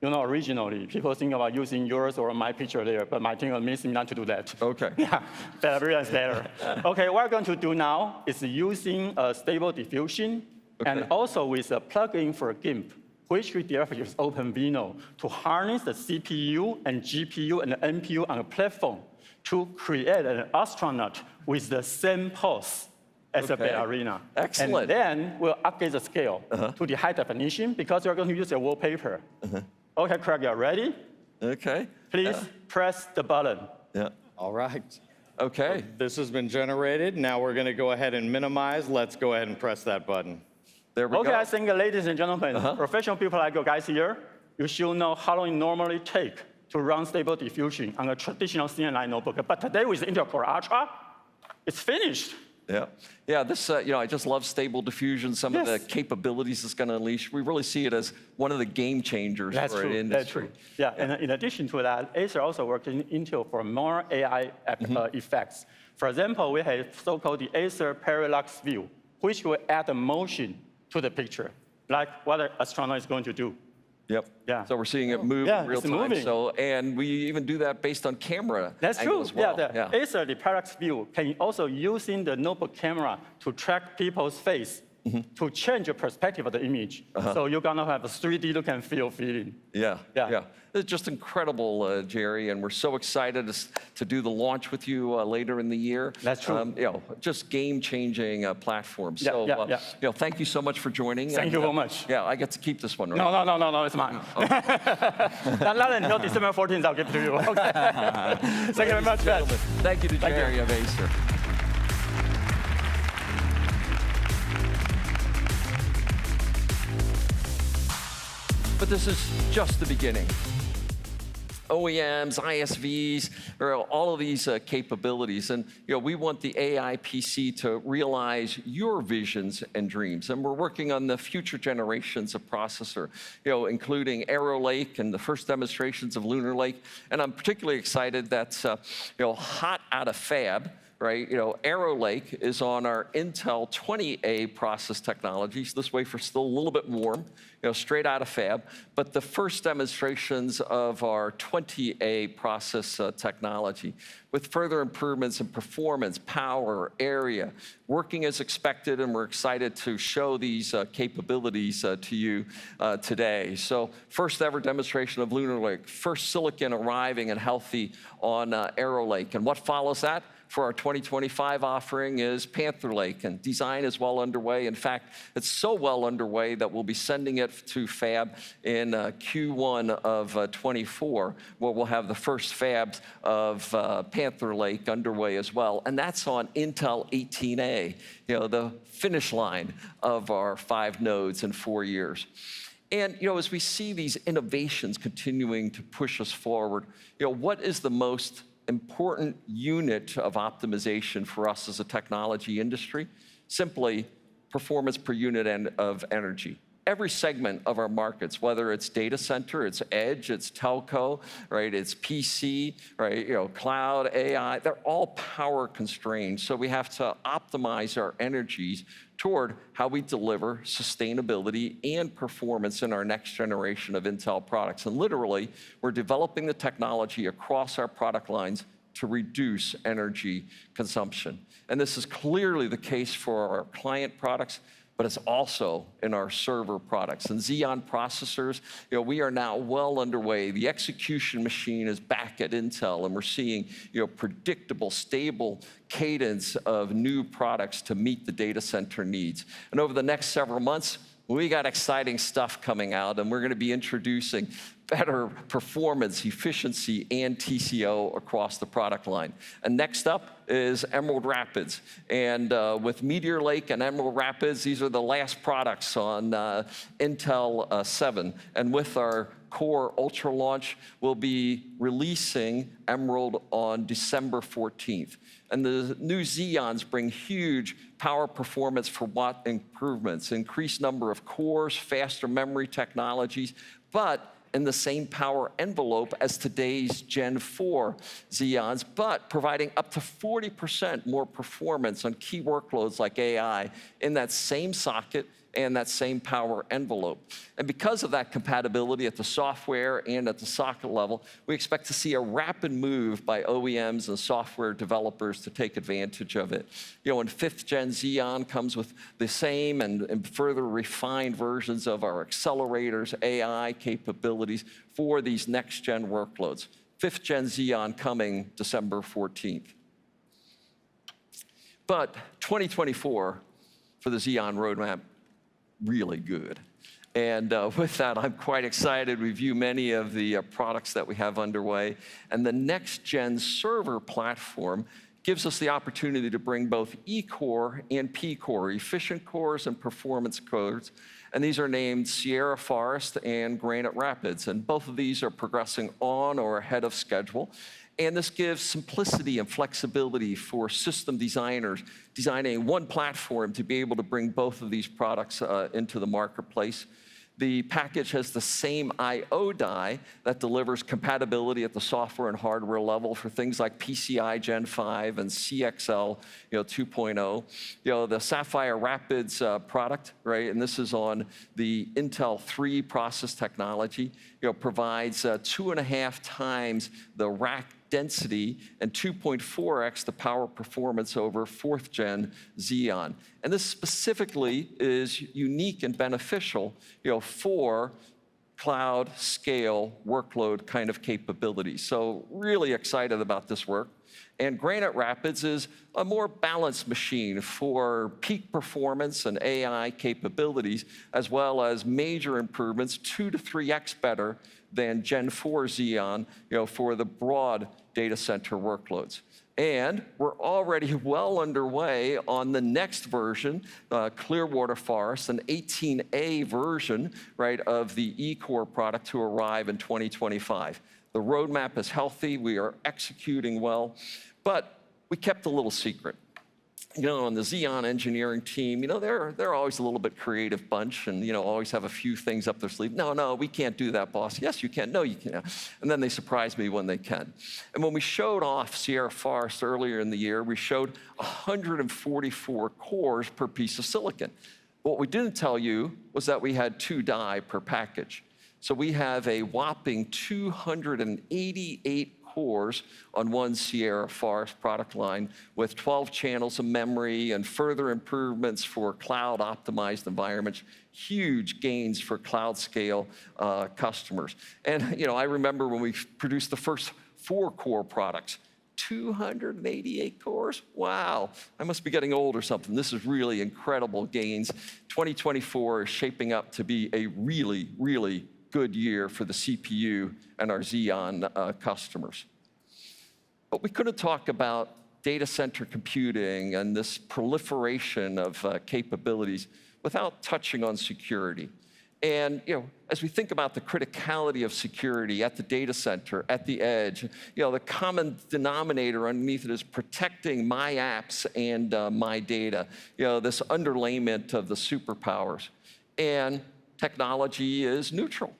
You know, originally, people think about using yours or my picture there, but my team admits not to do that. Okay. Yeah, ballerina is better. Okay, what we're going to do now is using a stable diffusion and also with a plugin for GIMP, which we developed with OpenVINO to harness the CPU and GPU and the NPU on a platform to create an astronaut with the same pose as a ballerina. Excellent. And then we'll update the scale to the high definition because we're going to use a wallpaper. Okay, Craig, you're ready? Okay. Please press the button. Yeah. All right. Okay. This has been generated. Now we're going to go ahead and minimize. Let's go ahead and press that button. There we go. I think, ladies and gentlemen, professional people like you guys here, you should know how long it normally takes to run stable diffusion on a traditional CNI notebook. But today with Intel Core Ultra, it's finished. Yeah, yeah. This, you know, I just love stable diffusion. Some of the capabilities it's going to unleash. We really see it as one of the game changers for an industry. That's true. Yeah, and in addition to that, Acer also worked in Intel for more AI effects. For example, we have so-called the Acer parallax view, which will add a motion to the picture, like what an astronaut is going to do. Yep. Yeah. So we're seeing it move in real time. Moving. So, and we even do that based on camera. That's true. As well. Yeah. Acer, the parallax view, can also using the notebook camera to track people's face to change the perspective of the image. So you're gonna have a 3D look and feel feeling. Yeah. It's just incredible, Jerry, and we're so excited to do the launch with you later in the year. That's true. You know, just game-changing platform. So, you know, thank you so much for joining. Thank you very much. Yeah, I get to keep this one, right? No, it's mine. Not until December 14th, I'll give it to you. Okay. Thank you very much, Pat. Thank you to Jerry of Acer. But this is just the beginning. OEMs, ISVs, or all of these capabilities. And you know, we want the AI PC to realize your visions and dreams. And we're working on the future generations of processor, you know, including Arrow Lake and the first demonstrations of Lunar Lake. And I'm particularly excited that's you know, hot out of fab. Right, you know, Arrow Lake is on our Intel 20A process technologies. This wafer's still a little bit warm, you know, straight out of fab. But the first demonstrations of our 20A process technology with further improvements in performance, power, area, working as expected, and we're excited to show these capabilities to you today. So first ever demonstration of Lunar Lake, first silicon arriving and healthy on Arrow Lake. And what follows that? For our 2025 offering is Panther Lake, and design is well underway. In fact, it's so well underway that we'll be sending it to fab in Q1 of 24, where we'll have the first fabs of Panther Lake underway as well. And that's on Intel 18A, you know, the finish line of our 5 nodes in 4 years. And you know, as we see these innovations continuing to push us forward, you know, what is the most important unit of optimization for us as a technology industry? Simply, performance per unit of energy. Every segment of our markets, whether it's data center, it's edge, it's telco, right? It's PC, right? Cloud, AI, they're all power constrained. So we have to optimize our energies toward how we deliver sustainability and performance in our next generation of Intel products. And literally, we're developing the technology across our product lines to reduce energy consumption. And this is clearly the case for our client products, but it's also in our server products. And Xeon processors, we are now well underway. The execution machine is back at Intel, and we're seeing predictable, stable cadence of new products to meet the data center needs. And over the next several months, we got exciting stuff coming out, and we're going to be introducing better performance, efficiency, and TCO across the product line. And next up is Emerald Rapids. And with Meteor Lake and Emerald Rapids, these are the last products on Intel 7. And with our Core Ultra launch, we'll be releasing Emerald on December 14th. And the new Xeons bring huge power performance for watt improvements, increased number of cores, faster memory technologies, but in the same power envelope as today's Gen 4 Xeons, but providing up to 40% more performance on key workloads like AI in that same socket and that same power envelope. And because of that compatibility at the software and at the socket level, we expect to see a rapid move by OEMs and software developers to take advantage of it. And 5th Gen Xeon comes with the same and further refined versions of our accelerators, AI capabilities for these next gen workloads. 5th Gen Xeon coming December 14th. But 2024 for the Xeon roadmap, really good. And with that, I'm quite excited to review many of the products that we have underway. And the next gen server platform gives us the opportunity to bring both E-core and P-core, efficient cores and performance cores. And these are named Sierra Forest and Granite Rapids. And both of these are progressing on or ahead of schedule. And this gives simplicity and flexibility for system designers designing one platform to be able to bring both of these products into the marketplace. The package has the same I/O die that delivers compatibility at the software and hardware level for things like PCI Gen 5 and CXL 2.0. The Sapphire Rapids product, right, and this is on the Intel 3 process technology, provides 2.5 times the rack density and 2.4x the power performance over 4th Gen Xeon. And this specifically is unique and beneficial, for cloud scale workload kind of capabilities. So really excited about this work. And Granite Rapids is a more balanced machine for peak performance and AI capabilities, as well as major improvements, 2 to 3x better than Gen 4 Xeon, for the broad data center workloads. And we're already well underway on the next version, Clearwater Forest, an 18A version, right, of the E-core product to arrive in 2025. The roadmap is healthy, we are executing well, but we kept a little secret. On the Xeon engineering team, they're always a little bit creative bunch and, always have a few things up their sleeve. No, we can't do that, boss. Yes, you can. No, you can't. And then they surprise me when they can. And when we showed off Sierra Forest earlier in the year, we showed 144 cores per piece of silicon. What we didn't tell you was that we had 2 die per package. So we have a whopping 288 cores on one Sierra Forest product line with 12 channels of memory and further improvements for cloud-optimized environments, huge gains for cloud scale customers. And I remember when we produced the first 4-core products, 288 cores? Wow, I must be getting old or something. This is really incredible gains. 2024 is shaping up to be a really, really good year for the CPU and our Xeon customers. But we couldn't talk about data center computing and this proliferation of capabilities without touching on security. And as we think about the criticality of security at the data center, at the edge, the common denominator underneath it is protecting my apps and my data, this underlayment of the superpowers. And technology is neutral,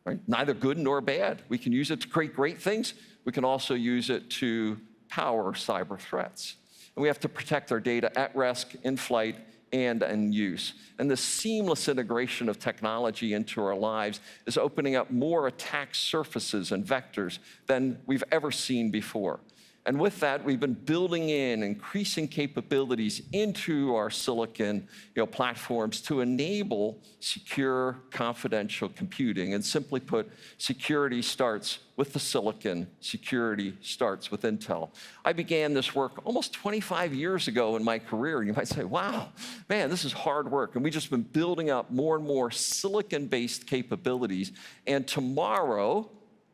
right? Neither good nor bad. We can use it to create great things. We can also use it to power cyber threats. And we have to protect our data at rest, in flight, and in use. And the seamless integration of technology into our lives is opening up more attack surfaces and vectors than we've ever seen before. And with that, we've been building in increasing capabilities into our silicon platforms to enable secure, confidential computing. And simply put, security starts with the silicon. Security starts with Intel. I began this work almost 25 years ago in my career. And you might say, wow, man, this is hard work. And we've just been building up more and more silicon-based capabilities. And tomorrow,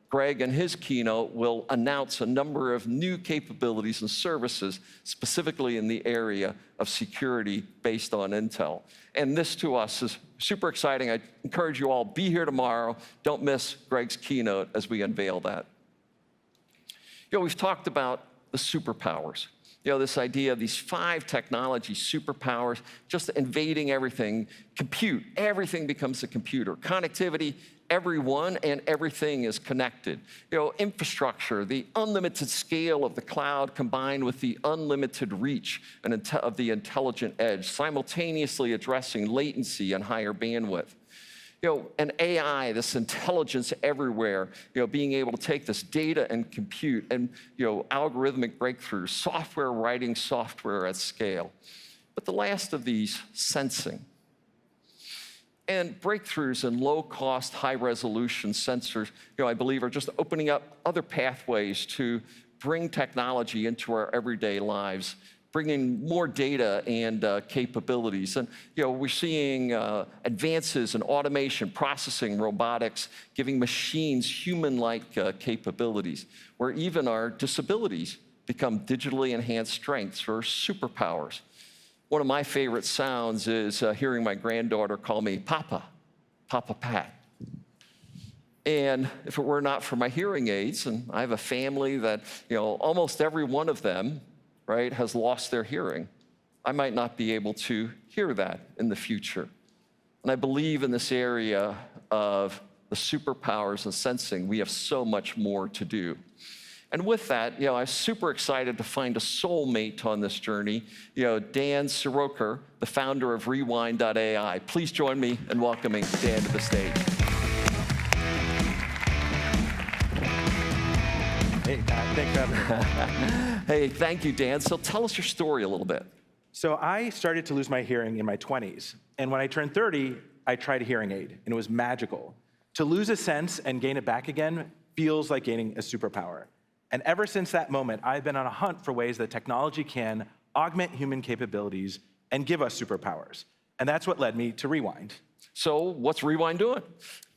Greg and his keynote will announce a number of new capabilities and services, specifically in the area of security based on Intel. And this to us is super exciting. I encourage you all, be here tomorrow. Don't miss Greg's keynote as we unveil that. We've talked about the superpowers. This idea of these 5 technology superpowers just invading everything. Compute, everything becomes a computer. Connectivity, everyone and everything is connected. Infrastructure, the unlimited scale of the cloud combined with the unlimited reach of the intelligent edge, simultaneously addressing latency and higher bandwidth. And AI, this intelligence everywhere, being able to take this data and compute and, algorithmic breakthroughs, software writing software at scale. But the last of these, sensing. And breakthroughs in low-cost, high-resolution sensors, I believe, are just opening up other pathways to bring technology into our everyday lives, bringing more data and capabilities. And we're seeing advances in automation, processing, robotics, giving machines human-like capabilities, where even our disabilities become digitally enhanced strengths or superpowers. One of my favorite sounds is hearing my granddaughter call me Papa, Papa Pat. And if it were not for my hearing aids, and I have a family that, almost every one of them, right, has lost their hearing, I might not be able to hear that in the future. And I believe in this area of the superpowers and sensing, we have so much more to do. And with that, I'm super excited to find a soulmate on this journey, Dan Soroker, the founder of Rewind.ai. Please join me in welcoming Dan to the stage. Hey, Pat, thanks for having me. Hey, thank you, Dan. So tell us your story a little bit. So I started to lose my hearing in my 20s. And when I turned 30, I tried a hearing aid, and it was magical. To lose a sense and gain it back again feels like gaining a superpower. And ever since that moment, I've been on a hunt for ways that technology can augment human capabilities and give us superpowers. And that's what led me to Rewind. So what's Rewind doing?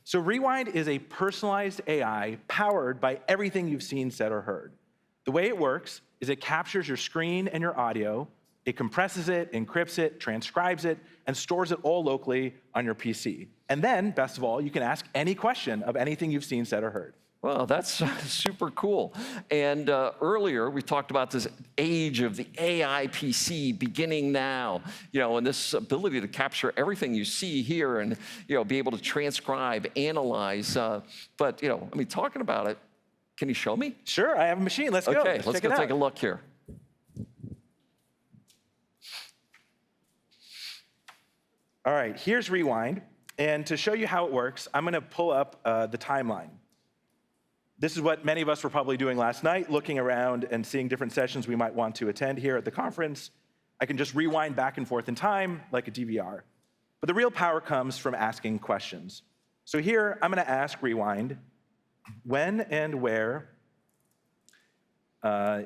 So Rewind is a personalized AI powered by everything you've seen, said, or heard. The way it works is it captures your screen and your audio, it compresses it, encrypts it, transcribes it, and stores it all locally on your PC. And then, best of all, you can ask any question of anything you've seen, said, or heard. Well, that's super cool. And earlier, we talked about this age of the AI PC beginning now, and this ability to capture everything you see here and, be able to transcribe, analyze. But, talking about it, can you show me? Sure, I have a machine. Let's go. Okay, let's go take a look here. All right, here's Rewind. And to show you how it works, I'm going to pull up the timeline. This is what many of us were probably doing last night, looking around and seeing different sessions we might want to attend here at the conference. I can just rewind back and forth in time like a DVR. But the real power comes from asking questions. So here, I'm going to ask Rewind, when and where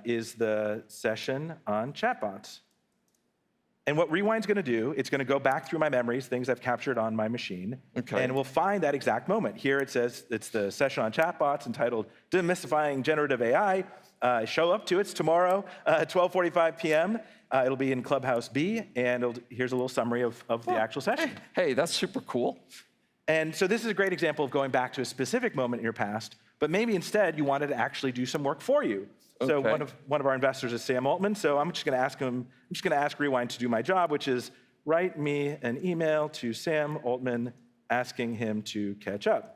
is the session on chatbots? And what Rewind's going to do, it's going to go back through my memories, things I've captured on my machine, and we'll find that exact moment. Here it says it's the session on chatbots entitled Demystifying Generative AI. Show up to it. It's tomorrow, 12:45 p.m. It'll be in Clubhouse B, and here's a little summary of the actual session. Hey, that's super cool. And so this is a great example of going back to a specific moment in your past, but maybe instead you wanted to actually do some work for you. So one of our investors is Sam Altman. So I'm just going to ask Rewind to do my job, which is write me an email to Sam Altman asking him to catch up.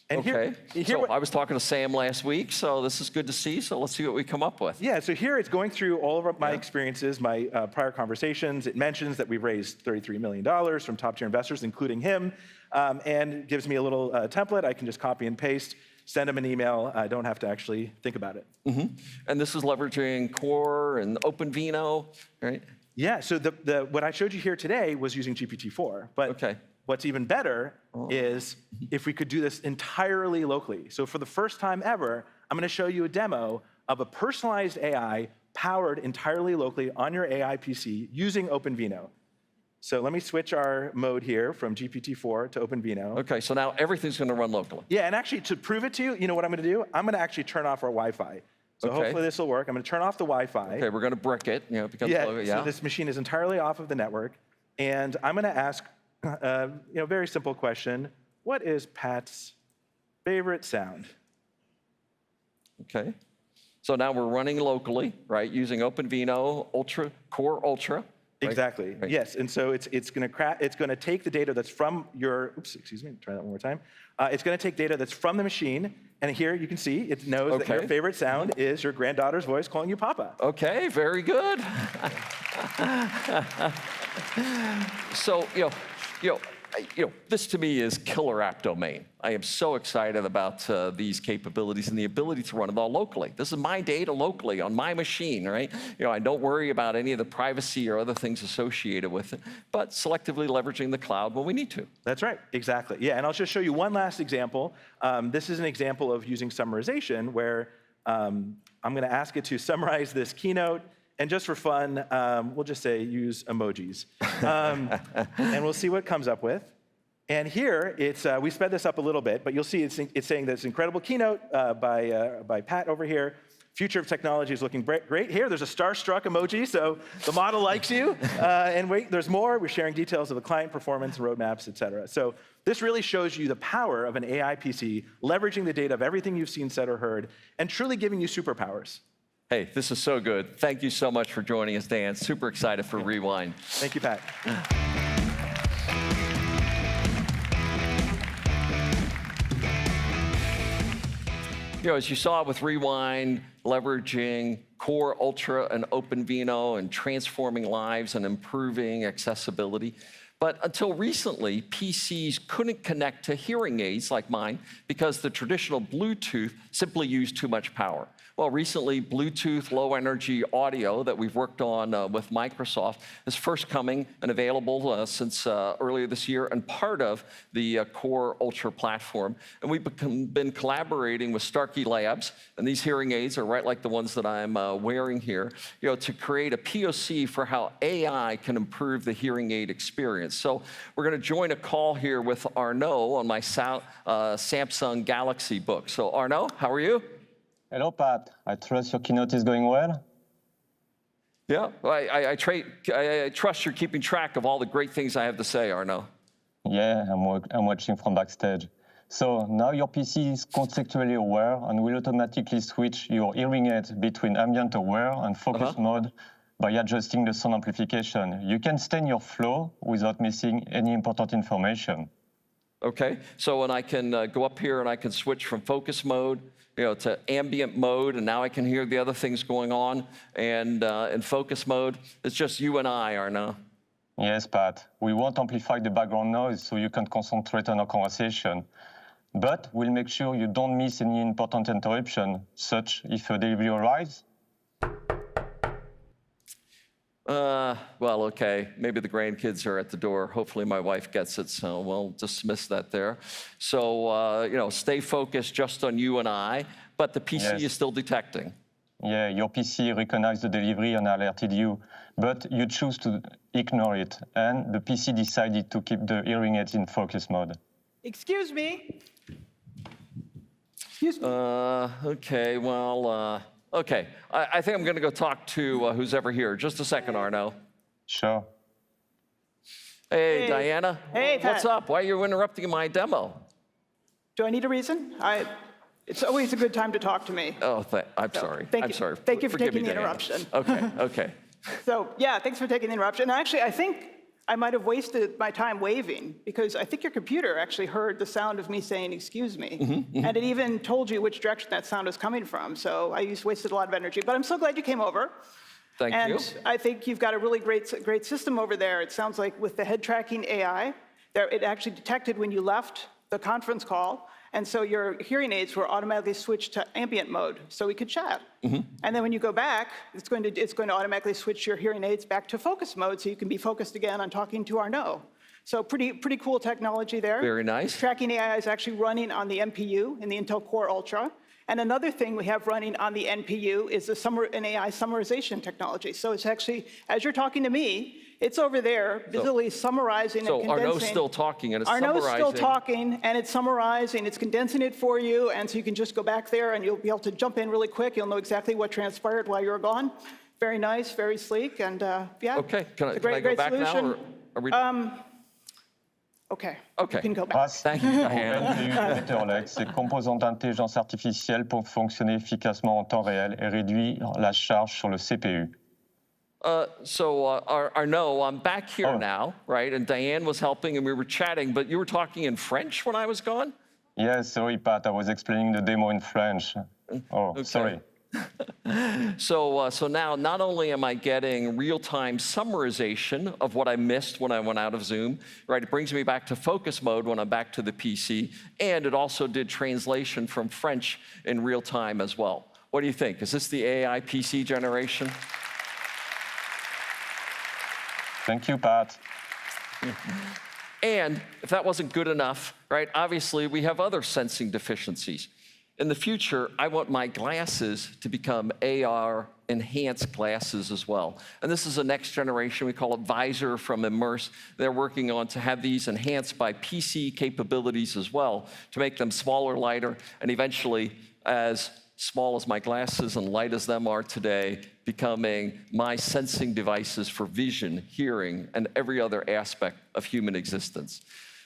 And so I was talking to Sam last week, so this is good to see. So let's see what we come up with. Yeah, so here it's going through all of my experiences, my prior conversations. It mentions that we've raised $33 million from top-tier investors, including him, and gives me a little template. I can just copy and paste, send him an email. I don't have to actually think about it. And this is leveraging Core and OpenVINO, right? Yeah, so what I showed you here today was using GPT-4, but what's even better is if we could do this entirely locally. So for the first time ever, I'm going to show you a demo of a personalized AI powered entirely locally on your AI PC using OpenVINO. So let me switch our mode here from GPT-4 to OpenVINO. Okay, so now everything's going to run locally. Yeah, and actually to prove it to you, you know what I'm going to do? I'm going to actually turn off our Wi-Fi. So hopefully this will work. I'm going to turn off the Wi-Fi. Okay, we're going to brick it. You know, it becomes so this machine is entirely off of the network. And I'm going to ask very simple question. What is Pat's favorite sound? Okay. So now we're running locally, right, using OpenVINO, Core Ultra. Right? Exactly. Right. Yes. And so it's going to take the data that's from your. Oops. Excuse me. Try that one more time. It's going to take data that's from the machine, and here you can see it knows that your favorite sound is your granddaughter's voice calling you Papa. Okay. Very good. So this to me is killer app domain. I am so excited about these capabilities and the ability to run it all locally. This is my data locally on my machine, right? I don't worry about any of the privacy or other things associated with it, but selectively leveraging the cloud when we need to. That's right, exactly. Yeah, and I'll just show you one last example. This is an example of using summarization where I'm going to ask it to summarize this keynote. And just for fun, we'll just say use emojis. And we'll see what it comes up with. And here, we sped this up a little bit, but you'll see it's saying that it's an incredible keynote by Pat over here. Future of technology is looking great. Here, there's a starstruck emoji, so the model likes you. And wait, there's more. We're sharing details of the client performance, roadmaps, et cetera. So this really shows you the power of an AI PC, leveraging the data of everything you've seen, said, or heard, and truly giving you superpowers. Hey, this is so good. Thank you so much for joining us, Dan. Super excited for Rewind. Thank you, Pat. As you saw with Rewind, leveraging Core Ultra and OpenVINO and transforming lives and improving accessibility. But until recently, PCs couldn't connect to hearing aids like mine because the traditional Bluetooth simply used too much power. Well, recently, Bluetooth low-energy audio that we've worked on with Microsoft is first coming and available since earlier this year and part of the Core Ultra platform. And we've been collaborating with Starkey Labs, and these hearing aids are right like the ones that I'm wearing here, to create a POC for how AI can improve the hearing aid experience. So we're going to join a call here with Arnaud on my Samsung Galaxy book. So Arnaud, how are you? Hello, Pat. I trust your keynote is going well. Yeah, I trust you're keeping track of all the great things I have to say, Arnaud. Yeah, I'm watching from backstage. So now your PC is contextually aware and will automatically switch your hearing aids between ambient aware and focus mode by adjusting the sound amplification. You can stay in your flow without missing any important information. Okay, so when I can go up here and I can switch from focus mode to ambient mode, and now I can hear the other things going on, and in focus mode, it's just you and I, Arnaud. Yes, Pat. We won't amplify the background noise so you can concentrate on our conversation. But we'll make sure you don't miss any important interruption, such if a delivery arrives. Well, okay, maybe the grandkids are at the door. Hopefully my wife gets it, so we'll dismiss that there. So, stay focused just on you and I, but the PC is still detecting. Yeah, your PC recognized the delivery and alerted you, but you choose to ignore it, and the PC decided to keep the hearing aids in focus mode. Excuse me? Okay, well, okay. I think I'm going to go talk to who's ever here. Just a second, Arnaud. Sure. Hey, Diana. Hey, Pat. What's up? Why are you interrupting my demo? Do I need a reason? It's always a good time to talk to me. Oh, I'm sorry. Thank I'm you. sorry. Thank you for Forgive taking me, the Diana. interruption. Okay. So, yeah, thanks for taking the interruption. And actually, I think I might have wasted my time waving because I think your computer actually heard the sound of me saying, excuse me. And it even told you which direction that sound was coming from. So I wasted a lot of energy. But I'm so glad you came over. Thank you. And I think you've got a really great system over there. It sounds like with the head tracking AI, it actually detected when you left the conference call. And so your hearing aids were automatically switched to ambient mode, so we could chat. And then when you go back, it's going to automatically switch your hearing aids back to focus mode, so you can be focused again on talking to Arnaud. So pretty cool technology there. Very nice. Tracking AI is actually running on the NPU in the Intel Core Ultra. And another thing we have running on the NPU is an AI summarization technology. So it's actually, as you're talking to me, it's over there busily summarizing and condensing. So Arnaud's still talking and it's summarizing. Arnaud's still talking and it's summarizing, it's condensing it for you, and so you can just go back there and you'll be able to jump in really quick. You'll know exactly what transpired while you were gone. Very nice, very sleek, and yeah. Okay, can I great go back solution. now? Or are we... Okay. Okay. You can go back. Grâce Thank you, Diana. au éditeur Lex, ces composants d'intelligence artificielle peuvent fonctionner efficacement en temps réel et réduire la charge sur le CPU. Arnaud, I'm back here now, right? And Diane was helping and we were chatting, but you were talking in French when I was gone? Yes, sorry, Pat, I was explaining the demo in French. Sorry. So now not only am I getting real-time summarization of what I missed when I went out of Zoom, right? It brings me back to focus mode when I'm back to the PC, and it also did translation from French in real time as well. What do you think? Is this the AI PC generation? Thank you, Pat. And if that wasn't good enough, right, obviously we have other sensing deficiencies. In the future, I want my glasses to become AR-enhanced glasses as well. And this is a next generation, we call it Visor from Immerse. They're working on to have these enhanced by PC capabilities as well, to make them smaller, lighter, and eventually as small as my glasses and light as them are today, becoming my sensing devices for vision, hearing, and every other aspect of human existence.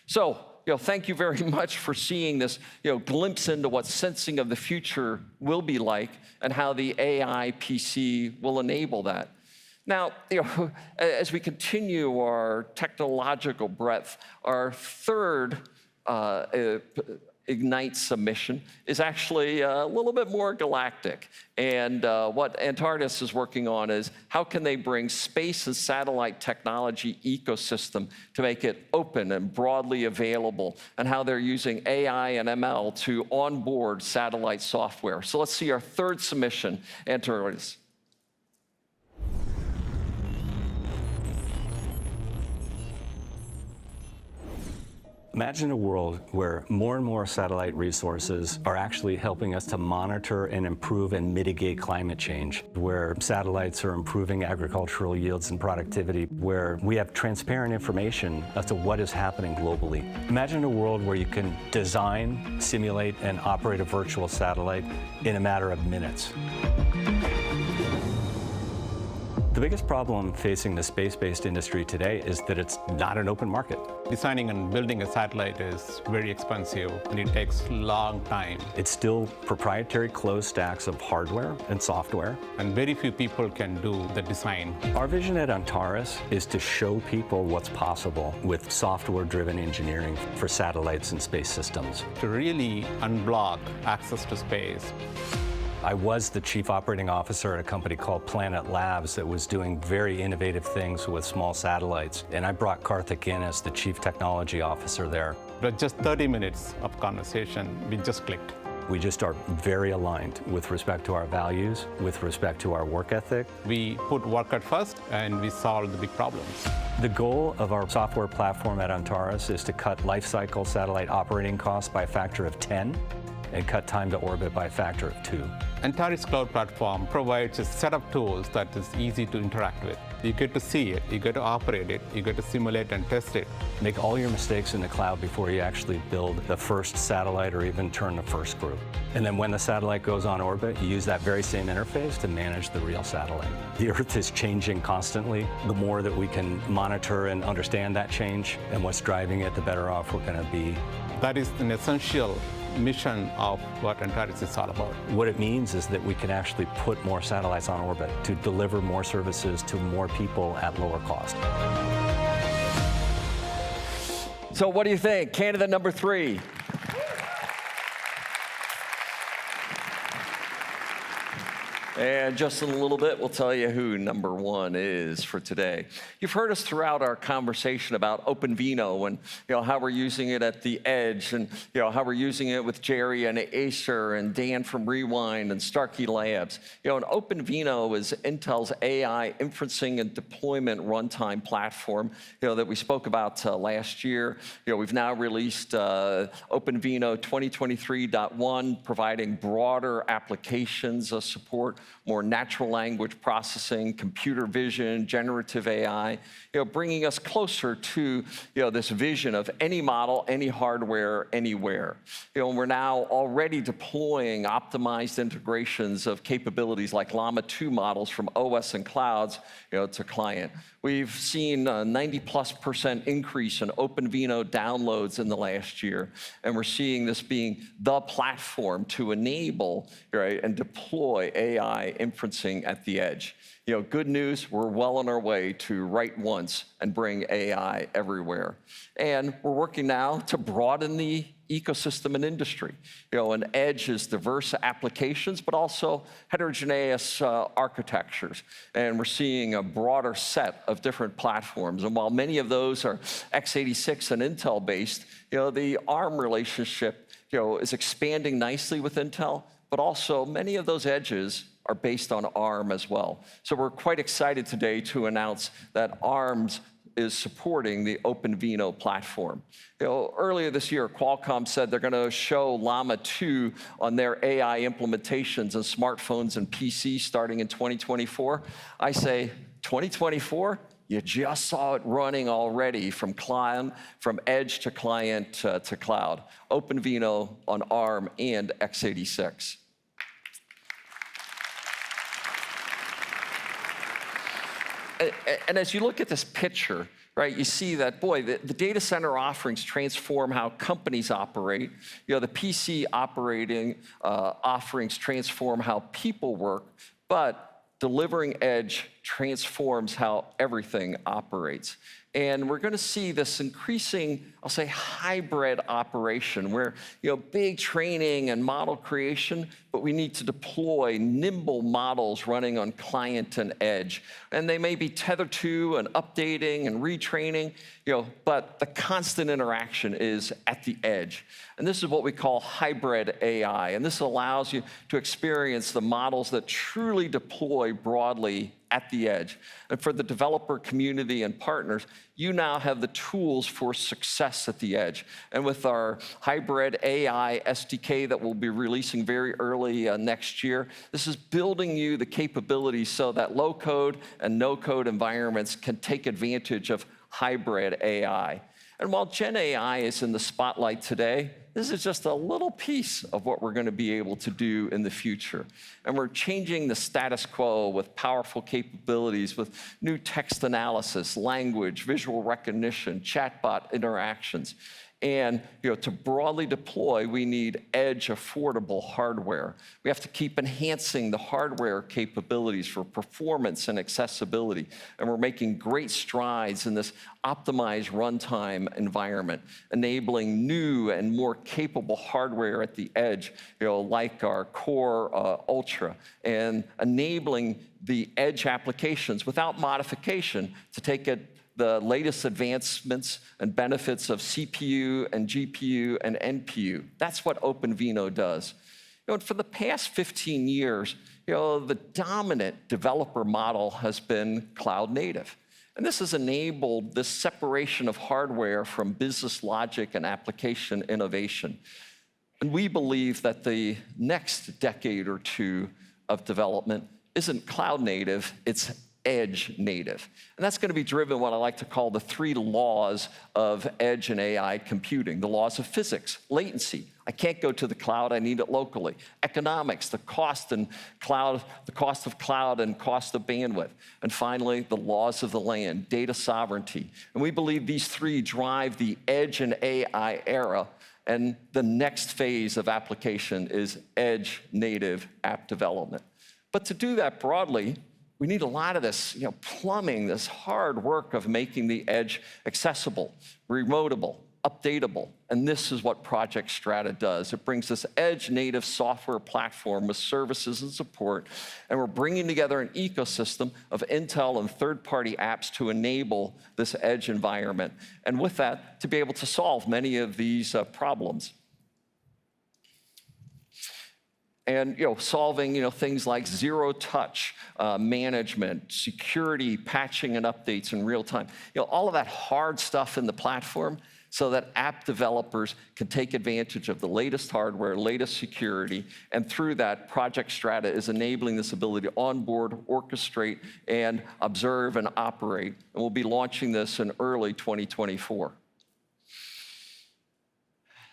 So, thank you very much for seeing this, glimpse into what sensing of the future will be like and how the AI PC will enable that. Now, as we continue our technological breadth, our third Ignite submission is actually a little bit more galactic. And what Antares is working on is how can they bring space and satellite technology ecosystem to make it open and broadly available, and how they're using AI and ML to onboard satellite software. So let's see our third submission, Antares. Imagine a world where more and more satellite resources are actually helping us to monitor and improve and mitigate climate change, where satellites are improving agricultural yields and productivity, where we have transparent information as to what is happening globally. Imagine a world where you can design, simulate, and operate a virtual satellite in a matter of minutes. The biggest problem facing the space-based industry today is that it's not an open market. Designing and building a satellite is very expensive and it takes a long time. It's still proprietary closed stacks of hardware and software. And very few people can do the design. Our vision at Antares is to show people what's possible with software-driven engineering for satellites and space systems. To really unblock access to space. I was the chief operating officer at a company called Planet Labs that was doing very innovative things with small satellites. And I brought Karthik in as the chief technology officer there. But just 30 minutes of conversation, we just clicked. We just are very aligned with respect to our values, with respect to our work ethic. We put work at first and we solved the big problems. The goal of our software platform at Antares is to cut lifecycle satellite operating costs by a factor of 10 and cut time to orbit by a factor of 2. Antares Cloud Platform provides a set of tools that is easy to interact with. You get to see it, you get to operate it, you get to simulate and test it. Make all your mistakes in the cloud before you actually build the first satellite or even turn the first group. And then when the satellite goes on orbit, you use that very same interface to manage the real satellite. The Earth is changing constantly. The more that we can monitor and understand that change and what's driving it, the better off we're going to be. That is an essential mission of what Antares is all about. What it means is that we can actually put more satellites on orbit to deliver more services to more people at lower cost. So what do you think? Candidate number 3. And just in a little bit, we'll tell you who number 1 is for today. You've heard us throughout our conversation about OpenVINO and how we're using it at the edge, and how we're using it with Jerry and Acer and Dan from Rewind and Starkey Labs. And OpenVINO is Intel's AI inferencing and deployment runtime platform that we spoke about last year. We've now released OpenVINO 2023.1, providing broader applications support, more natural language processing, computer vision, generative AI, bringing us closer to this vision of any model, any hardware, anywhere. And we're now already deploying optimized integrations of capabilities like Llama 2 models from OS and clouds to client. We've seen a 90+% increase in OpenVINO downloads in the last year, and we're seeing this being the platform to enable and deploy AI inferencing at the edge. Good news, we're well on our way to write once and bring AI everywhere. And we're working now to broaden the ecosystem and industry. And edge is diverse applications, but also heterogeneous architectures. And we're seeing a broader set of different platforms. And while many of those are x86 and Intel-based, the ARM relationship is expanding nicely with Intel, but also many of those edges are based on ARM as well. So we're quite excited today to announce that ARM's is supporting the OpenVINO platform. Earlier this year, Qualcomm said they're going to show Llama 2 on their AI implementations in smartphones and PCs starting in 2024. I say, 2024? You just saw it running already from edge to client to cloud. OpenVINO on ARM and x86. And as you look at this picture, you see that, boy, the data center offerings transform how companies operate. The PC operating offerings transform how people work, but delivering edge transforms how everything operates. And we're going to see this increasing, I'll say, hybrid operation where, big training and model creation, but we need to deploy nimble models running on client and edge. And they may be tethered to and updating and retraining, but the constant interaction is at the edge. And this is what we call hybrid AI. And this allows you to experience the models that truly deploy broadly at the edge. And for the developer community and partners, you now have the tools for success at the edge. And with our hybrid AI SDK that we'll be releasing very early next year, this is building you the capabilities so that low-code and no-code environments can take advantage of hybrid AI. And while Gen AI is in the spotlight today, this is just a little piece of what we're going to be able to do in the future. And we're changing the status quo with powerful capabilities with new text analysis, language, visual recognition, chatbot interactions. And to broadly deploy, we need edge affordable hardware. We have to keep enhancing the hardware capabilities for performance and accessibility. And we're making great strides in this optimized runtime environment, enabling new and more capable hardware at the edge, like our Core Ultra, and enabling the edge applications without modification to take it the latest advancements and benefits of CPU and GPU and NPU. That's what OpenVINO does. And for the past 15 years, the dominant developer model has been cloud native. And this has enabled this separation of hardware from business logic and application innovation. And we believe that the next decade or two of development isn't cloud native, it's edge native. And that's going to be driven what I like to call the 3 laws of edge and AI computing. The laws of physics, latency. I can't go to the cloud, I need it locally. Economics, the cost of cloud and cost of bandwidth. And finally, the laws of the land, data sovereignty. And we believe these 3 drive the edge and AI era. And the next phase of application is edge native app development. But to do that broadly, we need a lot of this, plumbing, this hard work of making the edge accessible, remotable, updatable. And this is what Project Strata does. It brings this edge-native software platform with services and support, and we're bringing together an ecosystem of Intel and third-party apps to enable this edge environment. And with that, to be able to solve many of these problems. And solving things like zero-touch management, security, patching, and updates in real time. All of that hard stuff in the platform so that app developers can take advantage of the latest hardware, latest security, and through that, Project Strata is enabling this ability to onboard, orchestrate, and observe and operate. And we'll be launching this in early 2024.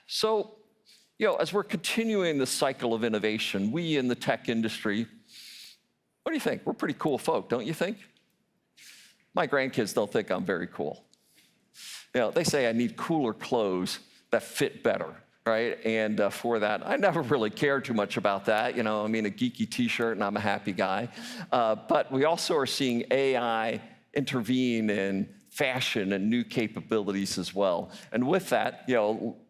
So, as we're continuing the cycle of innovation, we in the tech industry, what do you think? We're pretty cool folk, don't you think? My grandkids don't think I'm very cool. They say I need cooler clothes that fit better, right? And for that, I never really cared too much about that. A geeky t-shirt and I'm a happy guy. But we also are seeing AI intervene in fashion and new capabilities as well. And with that,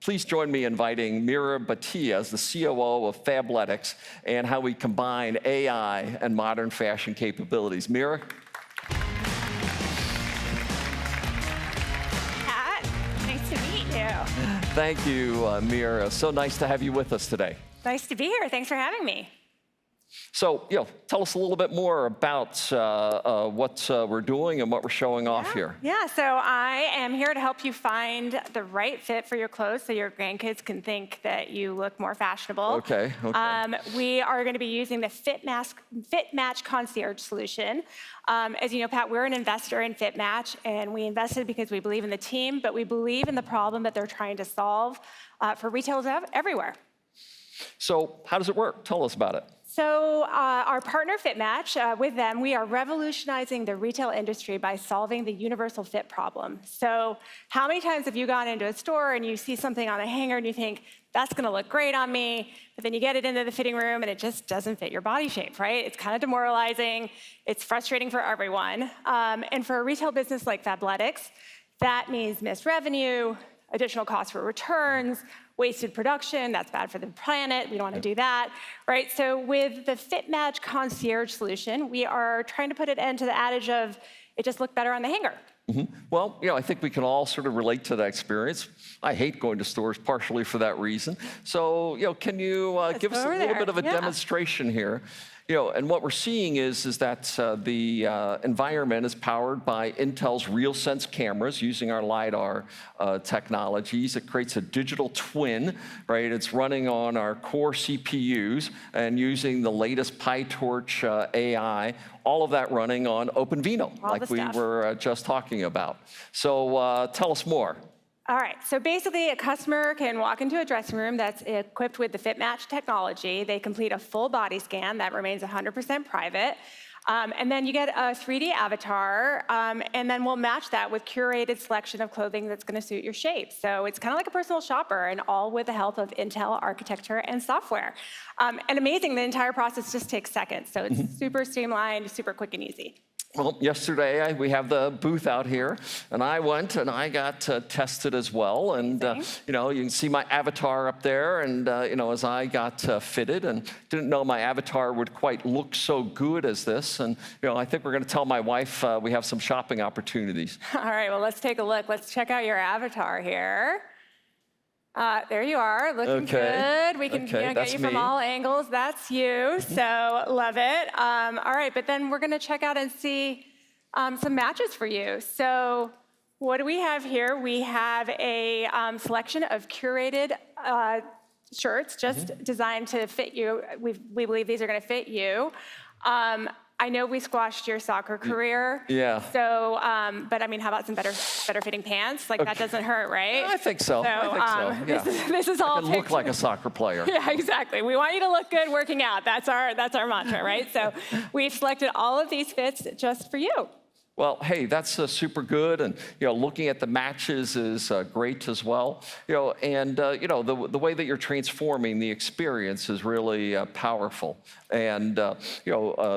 please join me in inviting Mira Bhatia as the COO of Fabletics and how we combine AI and modern fashion capabilities. Mira? Pat, nice to meet you. Thank you, Mira. So nice to have you with us today. Nice to be here. Thanks for having me. So, tell us a little bit more about what we're doing and what we're showing off here. Yeah, so I am here to help you find the right fit for your clothes so your grandkids can think that you look more fashionable. Okay. We are going to be using the Fit Match Concierge solution. As you know, Pat, we're an investor in Fit Match, and we invested because we believe in the team, but we believe in the problem that they're trying to solve for retailers everywhere. So how does it work? Tell us about it. So our partner FitMatch, with them, we are revolutionizing the retail industry by solving the universal fit problem. So how many times have you gone into a store and you see something on a hanger and you think, that's going to look great on me, but then you get it into the fitting room and it just doesn't fit your body shape, right? It's kind of demoralizing. It's frustrating for everyone. And for a retail business like Fabletics, that means missed revenue, additional costs for returns, wasted production, that's bad for the planet, we don't want to do that, right? So with the FitMatch Concierge solution, we are trying to put an end to the adage of, it just looked better on the hanger. Mm-hmm. Well, I think we can all sort of relate to that experience. I hate going to stores partially for that reason. So, can you give us a little bit of a demonstration here? And what we're seeing is that the environment is powered by Intel's RealSense cameras using our LiDAR technologies. It creates a digital twin, right? It's running on our core CPUs and using the latest PyTorch AI, all of that running on OpenVINO, like we were just talking about. So tell us more. All right, so basically a customer can walk into a dressing room that's equipped with the FitMatch technology. They complete a full body scan that remains 100% private. And then you get a 3D avatar, and then we'll match that with curated selection of clothing that's going to suit your shape. So it's kind of like a personal shopper, and all with the help of Intel architecture and software. And amazing, the entire process just takes seconds. So it's super streamlined, super quick and easy. Well, yesterday we have the booth out here, and I went and I got tested as well. And you can see my avatar up there, and as I got fitted, and didn't know my avatar would quite look so good as this. And I think we're going to tell my wife we have some shopping opportunities. All right, well, let's take a look. Let's check out your avatar here. There you are, looking good. We can get you from all angles. That's you, so love it. All right, but then we're going to check out and see some matches for you. So what do we have here? We have a selection of curated shirts, just designed to fit you. We believe these are going to fit you. I know we squashed your soccer career. Yeah. So, but I mean, how about some better fitting pants? Like that doesn't hurt, right? I think so. I think so. Yeah. This is all. I can look like a soccer player. Yeah, exactly. We want you to look good working out. That's our mantra, right? So we've selected all of these fits just for you. Well, hey, that's super good, and looking at the matches is great as well. And the way that you're transforming the experience is really powerful, and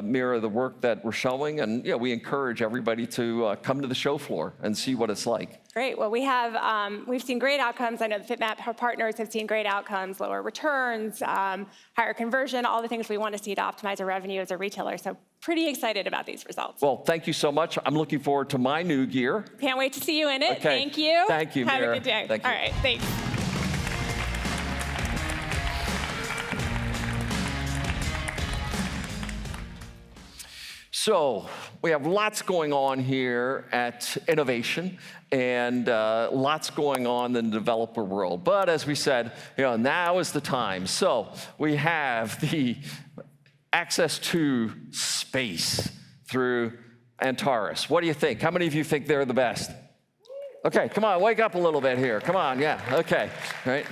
mirror the work that we're showing, and we encourage everybody to come to the show floor and see what it's like. Great. Well, we've seen great outcomes. I know the FitMap partners have seen great outcomes, lower returns, higher conversion, all the things we want to see to optimize our revenue as a retailer. So pretty excited about these results. Well, thank you so much. I'm looking forward to my new gear. Can't wait to see you in it. Okay. Thank you. Thank you, Have Mira. a good day. Thank you. All right. Thanks. So we have lots going on here at Innovation, and lots going on in the developer world. But as we said, now is the time. So we have the access to space through Antares. What do you think? How many of you think they're the best? Okay, come on, wake up a little bit here. Come on, yeah, okay, right?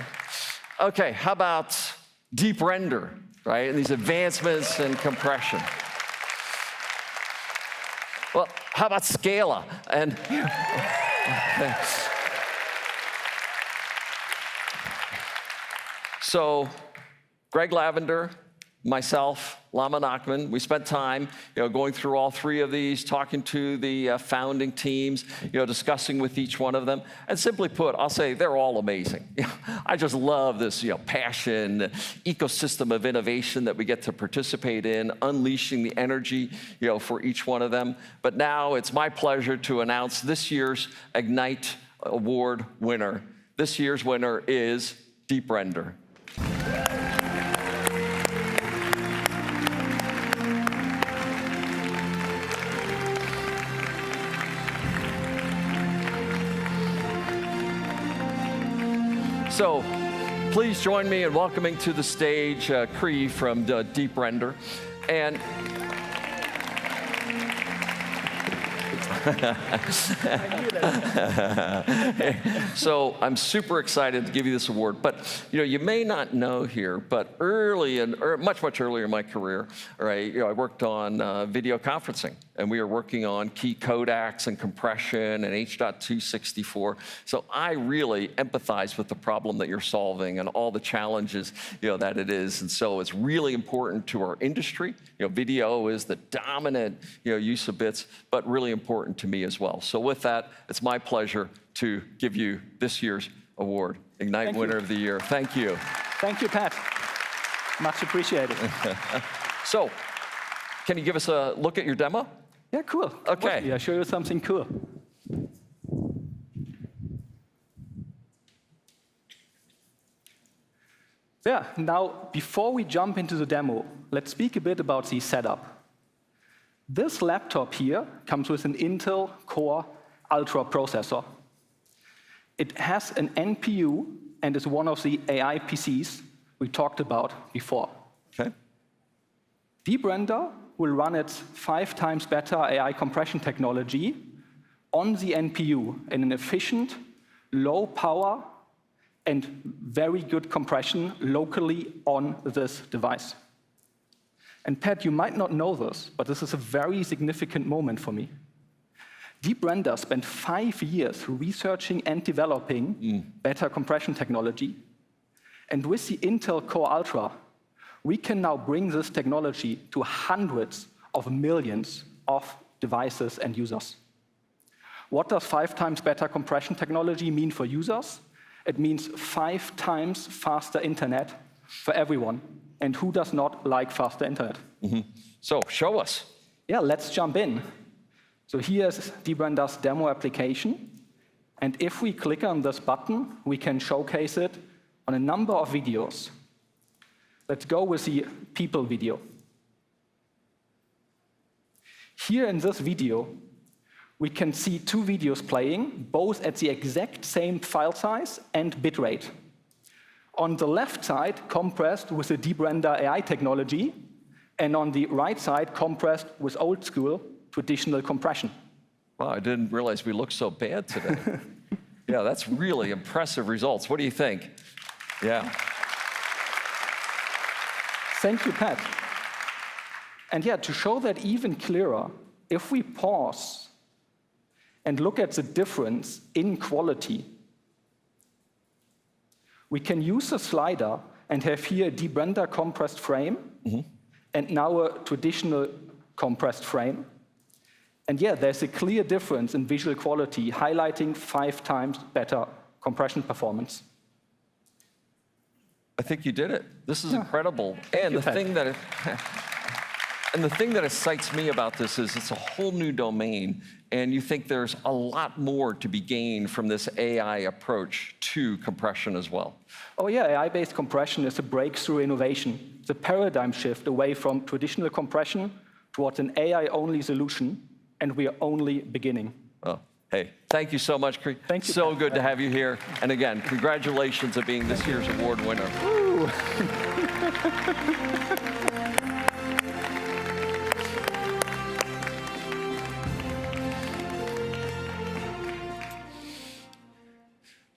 Okay, how about deep render, right? And these advancements in compression. Well, how about Scala? And so Greg Lavender, myself, Lama Nachman, we spent time going through all three of these, talking to the founding teams, discussing with each one of them. And simply put, I'll say they're all amazing. I just love this passion, ecosystem of innovation that we get to participate in, unleashing the energy for each one of them. But now it's my pleasure to announce this year's Ignite Award winner. This year's winner is Deep Render. So please join me in welcoming to the stage Cree from Deep Render. And so I'm super excited to give you this award. But you may not know here, but much earlier in my career, right? I worked on video conferencing, and we were working on key codecs and compression and H.264. So I really empathize with the problem that you're solving and all the challenges that it is. And so it's really important to our industry. Video is the dominant use of bits, but really important to me as well. So with that, it's my pleasure to give you this year's award, Ignite Winner of the Year. Thank you. Thank you, Pat. Much appreciated. So, can you give us a look at your demo? Yeah, cool. Okay. I'll show you something cool. Yeah, now, before we jump into the demo, let's speak a bit about the setup. This laptop here comes with an Intel Core Ultra processor. It has an NPU and is one of the AI PCs we talked about before. Okay. Deep Render will run its 5 times better AI compression technology on the NPU in an efficient, low power, and very good compression locally on this device. And Pat, you might not know this, but this is a very significant moment for me. Deep Render spent 5 years researching and developing better compression technology. And with the Intel Core Ultra, we can now bring this technology to hundreds of millions of devices and users. What does 5 times better compression technology mean for users? It means 5 times faster internet for everyone. And who does not like faster internet? So show us. Yeah, let's jump in. So here's Deep Render's demo application. And if we click on this button, we can showcase it on a number of videos. Let's go with the people video. Here in this video, we can see 2 videos playing, both at the exact same file size and bitrate. On the left side, compressed with the deep render AI technology, and on the right side, compressed with old school traditional compression. Wow, I didn't realize we looked so bad today. Yeah, that's really impressive results. What do you think? Yeah. Thank you, Pat. And yeah, to show that even clearer, if we pause and look at the difference in quality, we can use a slider and have here a deep render compressed frame, and now a traditional compressed frame. And yeah, there's a clear difference in visual quality, highlighting 5 times better compression performance. I think you did it. This is incredible. And the thing that excites me about this is it's a whole new domain, and you think there's a lot more to be gained from this AI approach to compression as well. Oh yeah, AI-based compression is a breakthrough innovation. It's a paradigm shift away from traditional compression towards an AI-only solution, and we are only beginning. Oh, hey, thank you so much, Cree. Thank you. So good to have you here. And again, congratulations on being this year's award winner. Woo.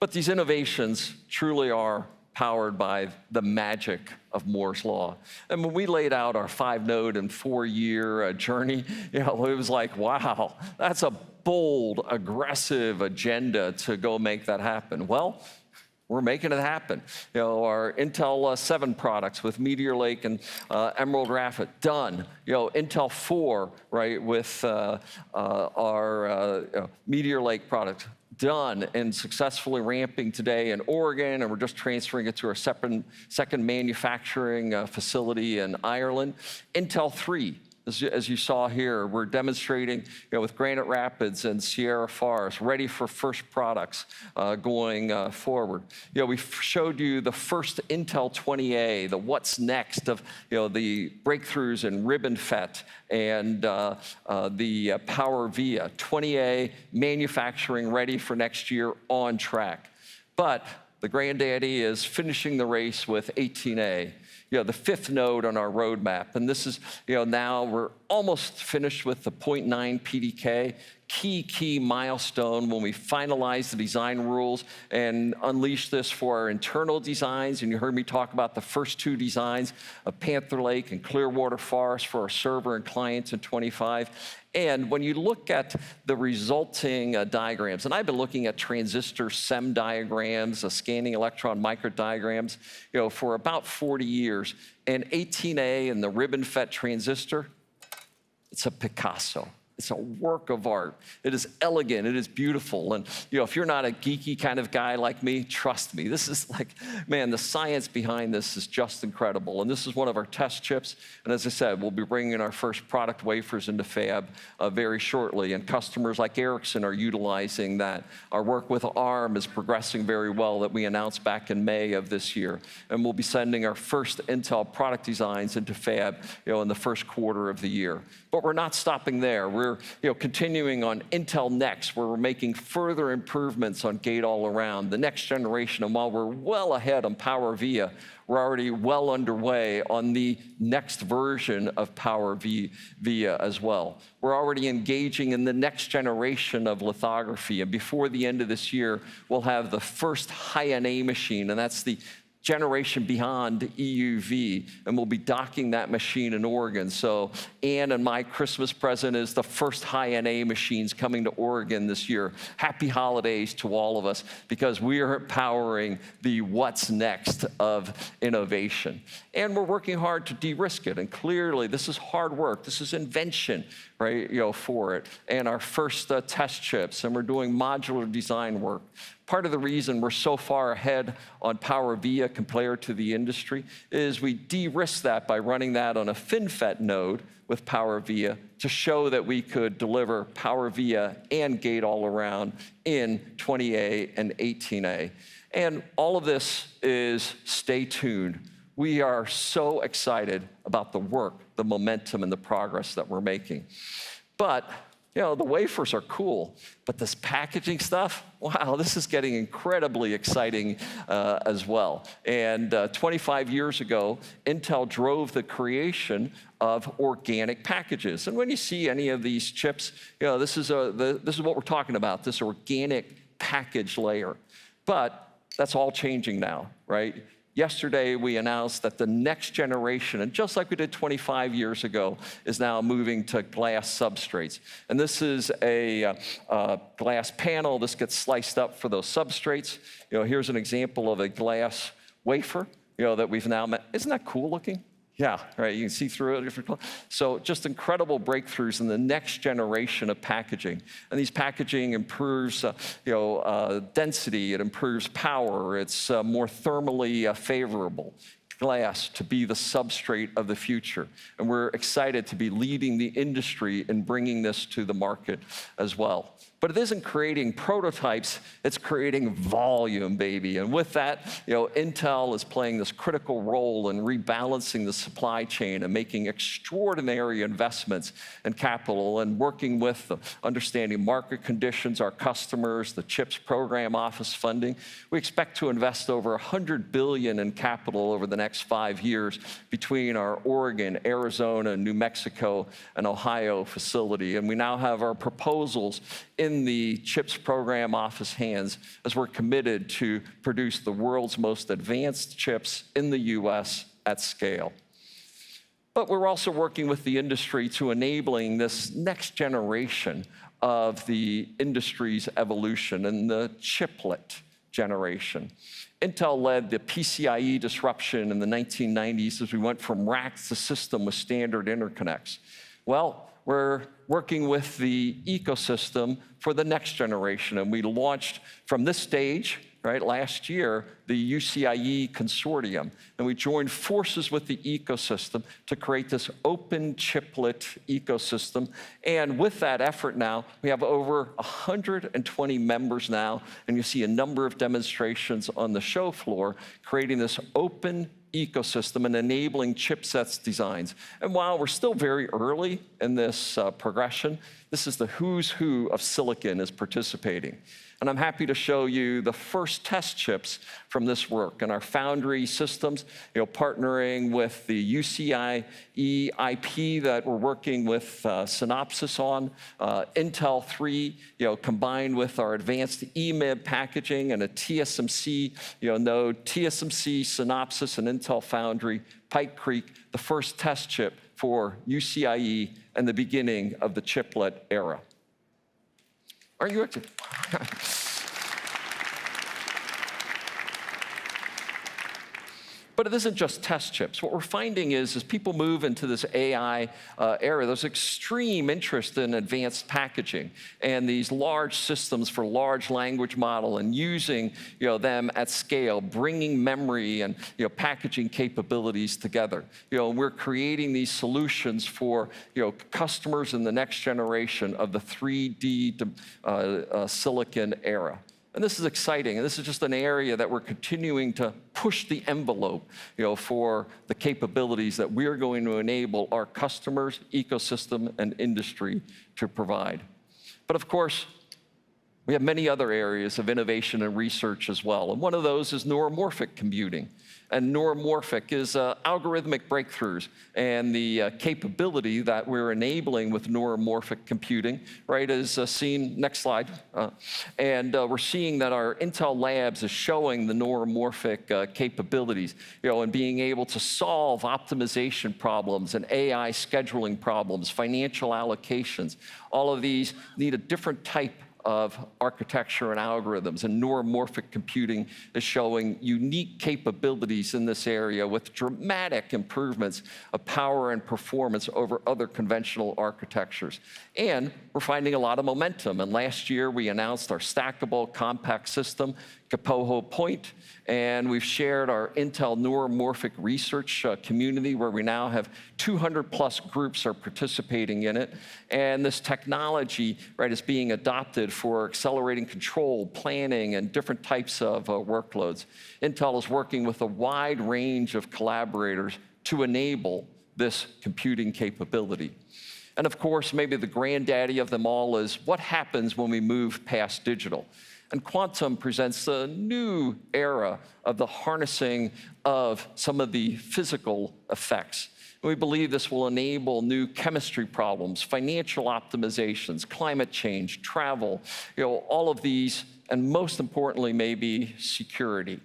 But these innovations truly are powered by the magic of Moore's Law. And when we laid out our 5-node and 4-year journey, it was like, wow, that's a bold, aggressive agenda to go make that happen. Well, we're making it happen. Our Intel 7 products with Meteor Lake and Emerald Rapids, done. Intel 4, right, with our Meteor Lake product, done and successfully ramping today in Oregon, and we're just transferring it to our second manufacturing facility in Ireland. Intel 3, as you saw here, we're demonstrating with Granite Rapids and Sierra Forest, ready for first products going forward. We showed you the first Intel 20A, the what's next of the breakthroughs in RibbonFET and the PowerVia. 20A manufacturing ready for next year, on track. But the granddaddy is finishing the race with 18A. The 5th node on our roadmap. And this is, now we're almost finished with the 0.9 PDK. Key milestone when we finalize the design rules and unleash this for our internal designs. And you heard me talk about the first 2 designs of Panther Lake and Clearwater Forest for our server and clients in 25. And when you look at the resulting diagrams, and I've been looking at transistor SEM diagrams, scanning electron micro diagrams, for about 40 years. And 18A and the RibbonFET transistor, it's a Picasso. It's a work of art. It is elegant. It is beautiful. And if you're not a geeky kind of guy like me, trust me. This is like, man, the science behind this is just incredible. And this is one of our test chips. And as I said, we'll be bringing our first product wafers into fab very shortly. And customers like Ericsson are utilizing that. Our work with ARM is progressing very well, that we announced back in May of this year. And we'll be sending our first Intel product designs into fab in the first quarter of the year. But we're not stopping there. We're continuing on Intel Next, where we're making further improvements on gate-all-around, the next generation. And while we're well ahead on PowerVia, we're already well underway on the next version of PowerVia as well. We're already engaging in the next generation of lithography. And before the end of this year, we'll have the first high-NA machine, and that's the generation beyond EUV, and we'll be docking that machine in Oregon. So Anne and my Christmas present is the first high-NA machines coming to Oregon this year. Happy holidays to all of us, because we are powering the what's next of innovation. And we're working hard to de-risk it, and clearly this is hard work. This is invention, right, for it. And our first test chips, and we're doing modular design work. Part of the reason we're so far ahead on PowerVia compared to the industry is we de-risked that by running that on a FinFET node with PowerVia to show that we could deliver PowerVia and gate-all-around in 20A and 18A. And all of this is, stay tuned. We are so excited about the work, the momentum, and the progress that we're making. But You know, the wafers are cool, but this packaging stuff, wow, this is getting incredibly exciting as well. And 25 years ago, Intel drove the creation of organic packages. And when you see any of these chips, you know, this is what we're talking about, this organic package layer. But that's all changing now, right? Yesterday, we announced that the next generation, and just like we did 25 years ago, is now moving to glass substrates. And this is a glass panel. This gets sliced up for those substrates. You know, here's an example of a glass wafer, you know, that we've now met. Isn't that cool looking? Yeah, right, you can see through it. So just incredible breakthroughs in the next generation of packaging. And these packaging improves density, it improves power, it's more thermally favorable. Glass to be the substrate of the future. And we're excited to be leading the industry in bringing this to the market as well. But it isn't creating prototypes, it's creating volume, baby. And with that, you know, Intel is playing this critical role in rebalancing the supply chain and making extraordinary investments in capital and working with understanding market conditions, our customers, the CHIPS program office funding. We expect to invest over $100 billion in capital over the next 5 years between our Oregon, Arizona, New Mexico, and Ohio facility. And we now have our proposals in the CHIPS program office hands as we're committed to produce the world's most advanced chips in the US at scale. But we're also working with the industry to enabling this next generation of the industry's evolution and the chiplet generation. Intel led the PCIe disruption in the 1990s as we went from racks to system with standard interconnects. Well, we're working with the ecosystem for the next generation, and we launched from this stage, right, last year, the UCIe consortium, and we joined forces with the ecosystem to create this open chiplet ecosystem. And with that effort now, we have over 120 members now, and you see a number of demonstrations on the show floor, creating this open ecosystem and enabling chipsets designs. And while we're still very early in this progression, this is the who's who of silicon is participating. And I'm happy to show you the first test chips from this work and our foundry systems, you know, partnering with the UCIe IP that we're working with Synopsys on, Intel 3, you know, combined with our advanced EMIB packaging and a TSMC, you know, node, TSMC, Synopsys, and Intel Foundry, Pike Creek, the first test chip for UCIe and the beginning of the chiplet era. Aren't you excited? But it isn't just test chips. What we're finding is, as people move into this AI era, there's extreme interest in advanced packaging and these large systems for large language model and using, you know, them at scale, bringing memory and, you know, packaging capabilities together. You know, we're creating these solutions for, you know, customers in the next generation of the 3D silicon era. And this is exciting, and this is just an area that we're continuing to push the envelope, you know, for the capabilities that we're going to enable our customers, ecosystem, and industry to provide. But of course, we have many other areas of innovation and research as well, and one of those is neuromorphic computing. And neuromorphic is algorithmic breakthroughs and the capability that we're enabling with neuromorphic computing, right, is seen, next slide. And we're seeing that our Intel Labs is showing the neuromorphic capabilities, you know, and being able to solve optimization problems and AI scheduling problems, financial allocations. All of these need a different type of architecture and algorithms, and neuromorphic computing is showing unique capabilities in this area with dramatic improvements of power and performance over other conventional architectures. And we're finding a lot of momentum, and last year we announced our stackable compact system, Kapoho Point, and we've shared our Intel neuromorphic research community where we now have 200+ groups are participating in it. And this technology, right, is being adopted for accelerating control, planning, and different types of workloads. Intel is working with a wide range of collaborators to enable this computing capability. And of course, maybe the granddaddy of them all is what happens when we move past digital. And quantum presents a new era of the harnessing of some of the physical effects. And we believe this will enable new chemistry problems, financial optimizations, climate change, travel, all of these, and most importantly, maybe security.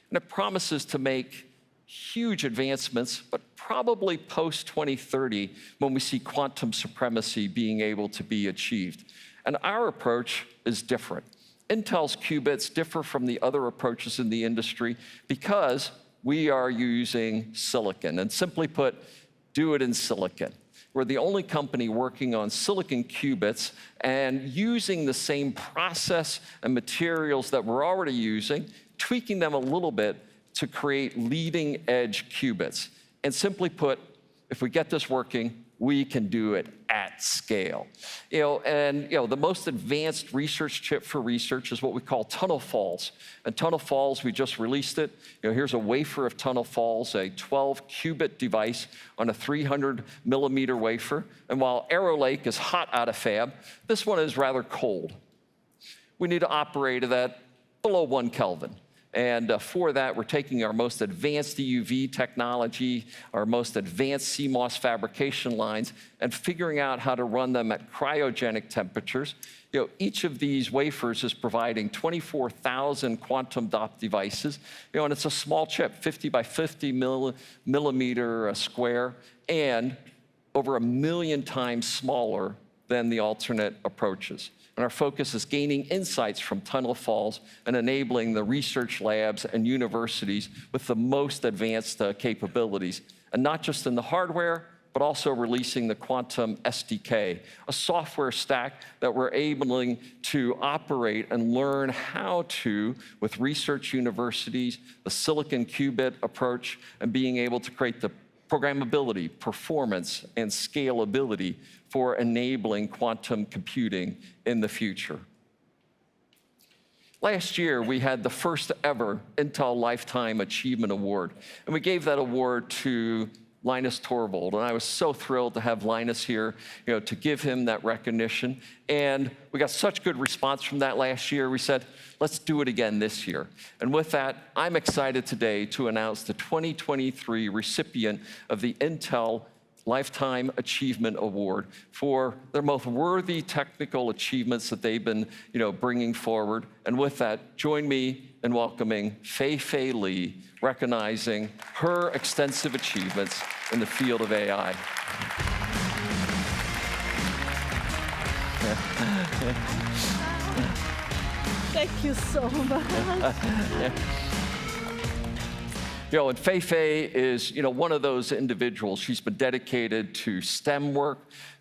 And it promises to make huge advancements, but probably post-2030 when we see quantum supremacy being able to be achieved. And our approach is different. Intel's qubits differ from the other approaches in the industry because we are using silicon. And simply put, do it in silicon. We're the only company working on silicon qubits and using the same process and materials that we're already using, tweaking them a little bit to create leading edge qubits. And simply put, if we get this working, we can do it at scale. The most advanced research chip for research is what we call tunnel falls. And tunnel falls, we just released it. Here's a wafer of tunnel falls, a 12-qubit device on a 300-millimeter wafer. And while Arrow Lake is hot out of fab, this one is rather cold. We need to operate at below 1 Kelvin. And for that, we're taking our most advanced EUV technology, our most advanced CMOS fabrication lines, and figuring out how to run them at cryogenic temperatures. Each of these wafers is providing 24,000 quantum dot devices. And it's a small chip, 50 by 50 millimeter square, and over 1 million times smaller than the alternate approaches. And our focus is gaining insights from tunnel falls and enabling the research labs and universities with the most advanced capabilities. And not just in the hardware, but also releasing the Quantum SDK, a software stack that we're able to operate and learn how to, with research universities, the silicon qubit approach, and being able to create the programmability, performance, and scalability for enabling quantum computing in the future. Last year, we had the first ever Intel Lifetime Achievement Award, and we gave that award to Linus Torvald, and I was so thrilled to have Linus here, to give him that recognition. And we got such good response from that last year, we said, let's do it again this year. And with that, I'm excited today to announce the 2023 recipient of the Intel Lifetime Achievement Award for their most worthy technical achievements that they've been, bringing forward. And with that, join me in welcoming Fei Li, recognizing her extensive achievements in the field of AI. Thank you so much. And Fei is, one of those individuals. She's been dedicated to STEM work,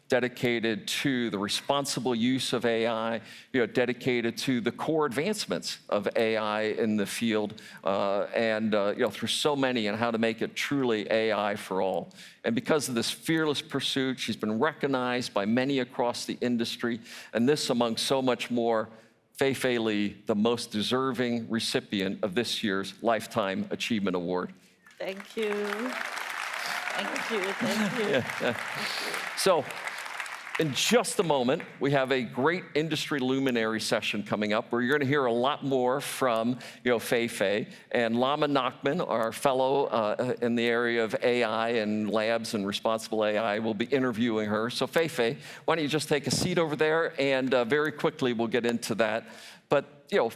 dedicated to the responsible use of AI, dedicated to the core advancements of AI in the field, and through so many, and how to make it truly AI for all. And because of this fearless pursuit, she's been recognized by many across the industry, and this among so much more. Fei Li, the most deserving recipient of this year's Lifetime Achievement Award. Thank you. Thank you. Thank you. So, in just a moment, we have a great industry luminary session coming up where you're going to hear a lot more from Fei. And Lama Nachman, our fellow in the area of AI and labs and responsible AI, will be interviewing her. So Fei, why don't you just take a seat over there, and very quickly we'll get into that. But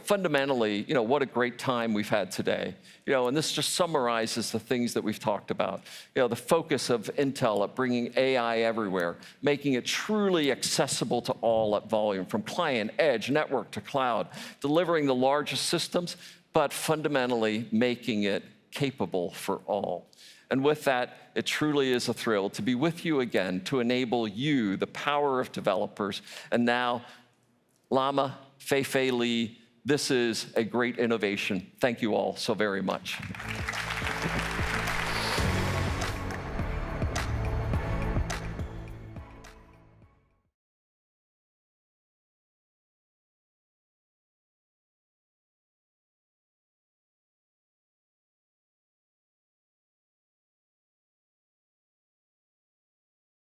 fundamentally, what a great time we've had today. And this just summarizes the things that we've talked about. The focus of Intel at bringing AI everywhere, making it truly accessible to all at volume, from client, edge, network to cloud, delivering the largest systems, but fundamentally making it capable for all. And with that, it truly is a thrill to be with you again, to enable you, the power of developers. And now, Lama, Fei Li, this is a great innovation. Thank you all so very much.